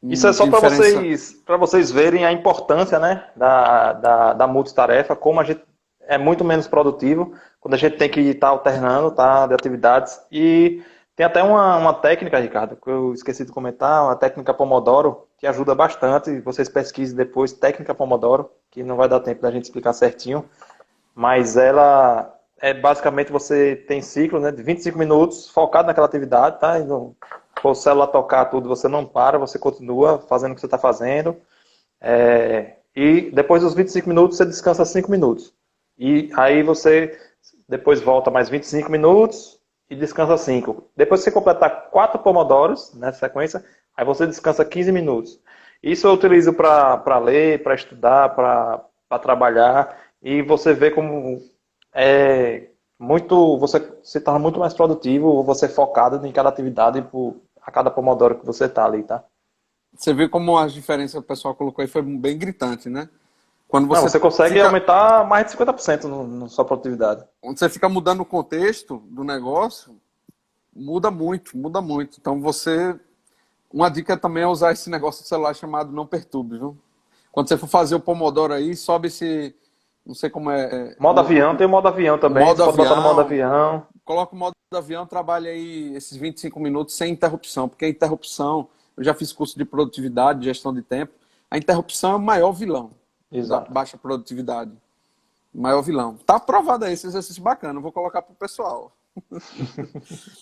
Isso é só Diferença. para vocês verem a importância, né, da multitarefa, como a gente é muito menos produtivo quando a gente tem que estar alternando, tá, de atividades. E tem até uma técnica, Ricardo, que eu esqueci de comentar, uma técnica Pomodoro, que ajuda bastante. Vocês pesquisem depois, técnica Pomodoro, que não vai dar tempo da gente explicar certinho, mas ela é basicamente você tem ciclo, né, de 25 minutos focado naquela atividade, tá? E não, for o celular tocar tudo, você não para, você continua fazendo o que você está fazendo. E depois dos 25 minutos, você descansa 5 minutos. E aí você depois volta mais 25 minutos e descansa 5. Depois que você completar 4 pomodoros nessa sequência, aí você descansa 15 minutos. Isso eu utilizo para ler, para estudar, para para trabalhar e você vê como você se torna muito mais produtivo, você focado em cada atividade a cada pomodoro que você tá ali, tá? Você viu como as diferenças que o pessoal colocou aí foi bem gritante, né? Quando Não, você você consegue fica, aumentar mais de 50% na sua produtividade. quando você fica mudando o contexto do negócio, muda muito, muda muito. Então uma dica também é usar esse negócio do celular chamado Não Perturbe, viu? Quando você for fazer o Pomodoro aí, sobe esse, não sei como Modo avião, tem o modo avião o também, você modo pode botar no modo avião, avião. coloca o modo avião, trabalha aí esses 25 minutos sem interrupção, porque a interrupção, eu já fiz curso de produtividade, gestão de tempo, a interrupção é o maior vilão da Exato. baixa produtividade. O maior vilão. Tá aprovado aí esse exercício bacana, eu vou colocar pro pessoal.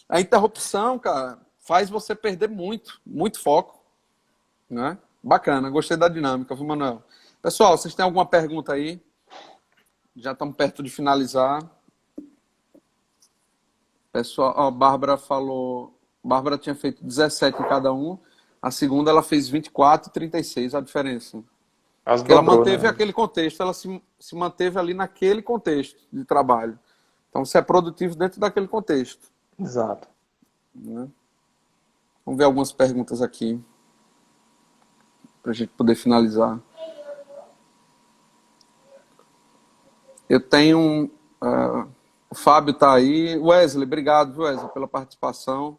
A interrupção, cara, faz você perder muito, muito foco, né? Bacana, gostei da dinâmica, viu, Manuel? Pessoal, vocês têm alguma pergunta aí? Já estamos perto de finalizar. Pessoal, ó, Bárbara falou. Bárbara tinha feito 17 em cada um. A segunda ela fez 24 e 36, a diferença. As Porque ela dobrou, manteve né? aquele contexto, ela se manteve ali naquele contexto de trabalho. Então você é produtivo dentro daquele contexto, Exato. né? Vamos ver algumas perguntas aqui, para a gente poder finalizar. Eu tenho. O Fábio está aí. Wesley, obrigado, Wesley, pela participação.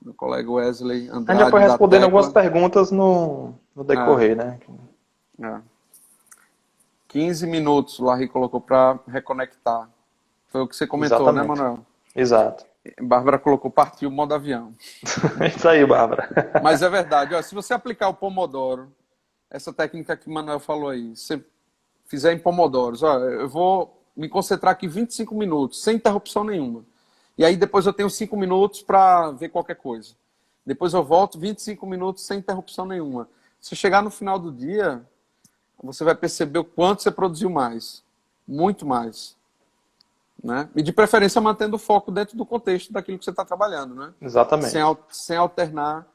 Meu colega Wesley A gente já foi Andrade, da respondendo algumas Tecla. perguntas no decorrer, né? É. 15 minutos o Larry colocou para reconectar. Foi o que você comentou, né, Exatamente. Manuel? Exato. Bárbara colocou partiu modo avião. Isso aí, Bárbara. Mas é verdade, ó, se você aplicar o Pomodoro, essa técnica que o Manuel falou aí, se você fizer em Pomodoros, ó, eu vou me concentrar aqui 25 minutos, sem interrupção nenhuma. E aí depois eu tenho 5 minutos para ver qualquer coisa. Depois eu volto 25 minutos sem interrupção nenhuma. Se chegar no final do dia, você vai perceber o quanto você produziu mais. Muito mais. Né? E de preferência mantendo o foco dentro do contexto daquilo que você está trabalhando, né? Exatamente. Sem alternar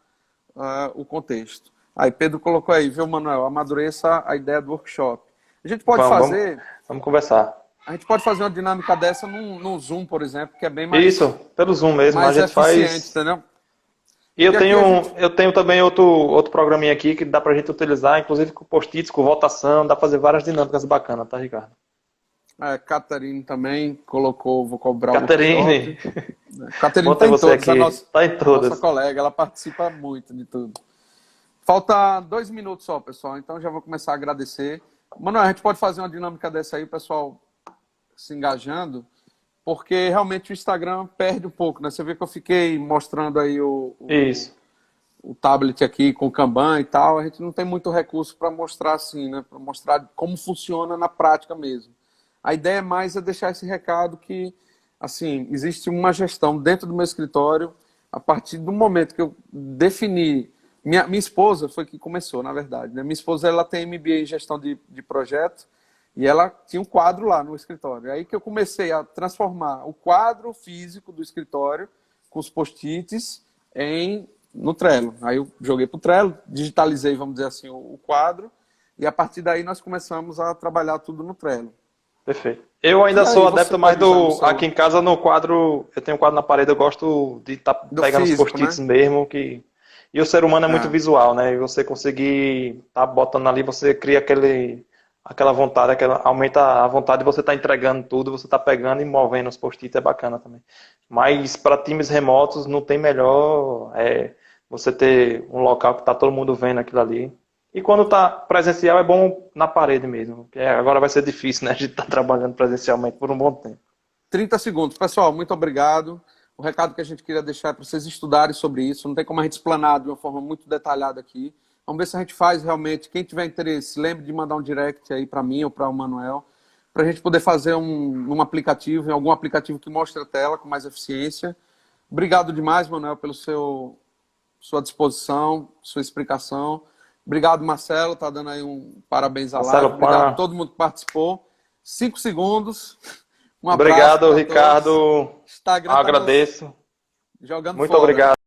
o contexto. Aí Pedro colocou aí, viu, Manuel? Amadureça a ideia do workshop. A gente pode fazer. Vamos conversar. A gente pode fazer uma dinâmica dessa num Zoom, por exemplo, que é bem Isso, pelo Zoom mesmo, a mais gente eficiente, faz. entendeu? E E aqui a gente... eu tenho também outro programinha aqui que dá pra gente utilizar, inclusive com post-its, com votação, dá pra fazer várias dinâmicas bacanas, tá, Ricardo? Catarine também colocou, vou cobrar Caterine, o workshop. Catarine bota está em você todos, aqui, tá em a nossa todas. colega, ela participa muito de tudo. Falta 2 minutos só, pessoal, então já vou começar a agradecer. Manuel, a gente pode fazer uma dinâmica dessa aí, o pessoal se engajando, porque realmente o Instagram perde um pouco, né? Você vê que eu fiquei mostrando aí Isso, o tablet aqui com o Kanban e tal, a gente não tem muito recurso para mostrar assim, né? Para mostrar como funciona na prática mesmo. A ideia mais é deixar esse recado que, assim, existe uma gestão dentro do meu escritório a partir do momento que eu defini. Minha esposa foi que começou, na verdade. Né? Minha esposa ela tem MBA em gestão de projeto e ela tinha um quadro lá no escritório. Aí que eu comecei a transformar o quadro físico do escritório com os post-its no Trello. Aí eu joguei para o Trello, digitalizei, vamos dizer assim, o quadro e a partir daí nós começamos a trabalhar tudo no Trello. perfeito. Eu ainda sou adepto mais seu... aqui em casa no quadro, eu tenho um quadro na parede, eu gosto de estar pegando os post-its, né? Mesmo que... E o ser humano é muito visual, né? E você conseguir estar botando ali, você cria aquela vontade, aumenta a vontade de você estar entregando tudo, você estar pegando e movendo os post-its, é bacana também. Mas para times remotos não tem melhor você ter um local que está todo mundo vendo aquilo ali. E quando está presencial é bom na parede mesmo, porque agora vai ser difícil, né? A gente tá trabalhando presencialmente por um bom tempo. 30 segundos. Pessoal, muito obrigado. O recado que a gente queria deixar é para vocês estudarem sobre isso. Não tem como a gente explanar de uma forma muito detalhada aqui. Vamos ver se a gente faz realmente. Quem tiver interesse, lembre de mandar um direct aí para mim ou para o Manuel, para a gente poder fazer um aplicativo, em algum aplicativo que mostre a tela com mais eficiência. Obrigado demais, Manuel, pela sua disposição, sua explicação. Obrigado, Marcelo, tá dando aí um parabéns à live. Obrigado a todo mundo que participou. 5 segundos. Um abraço. Obrigado, Ricardo. Instagram agradeço. Jogando Muito fora. obrigado.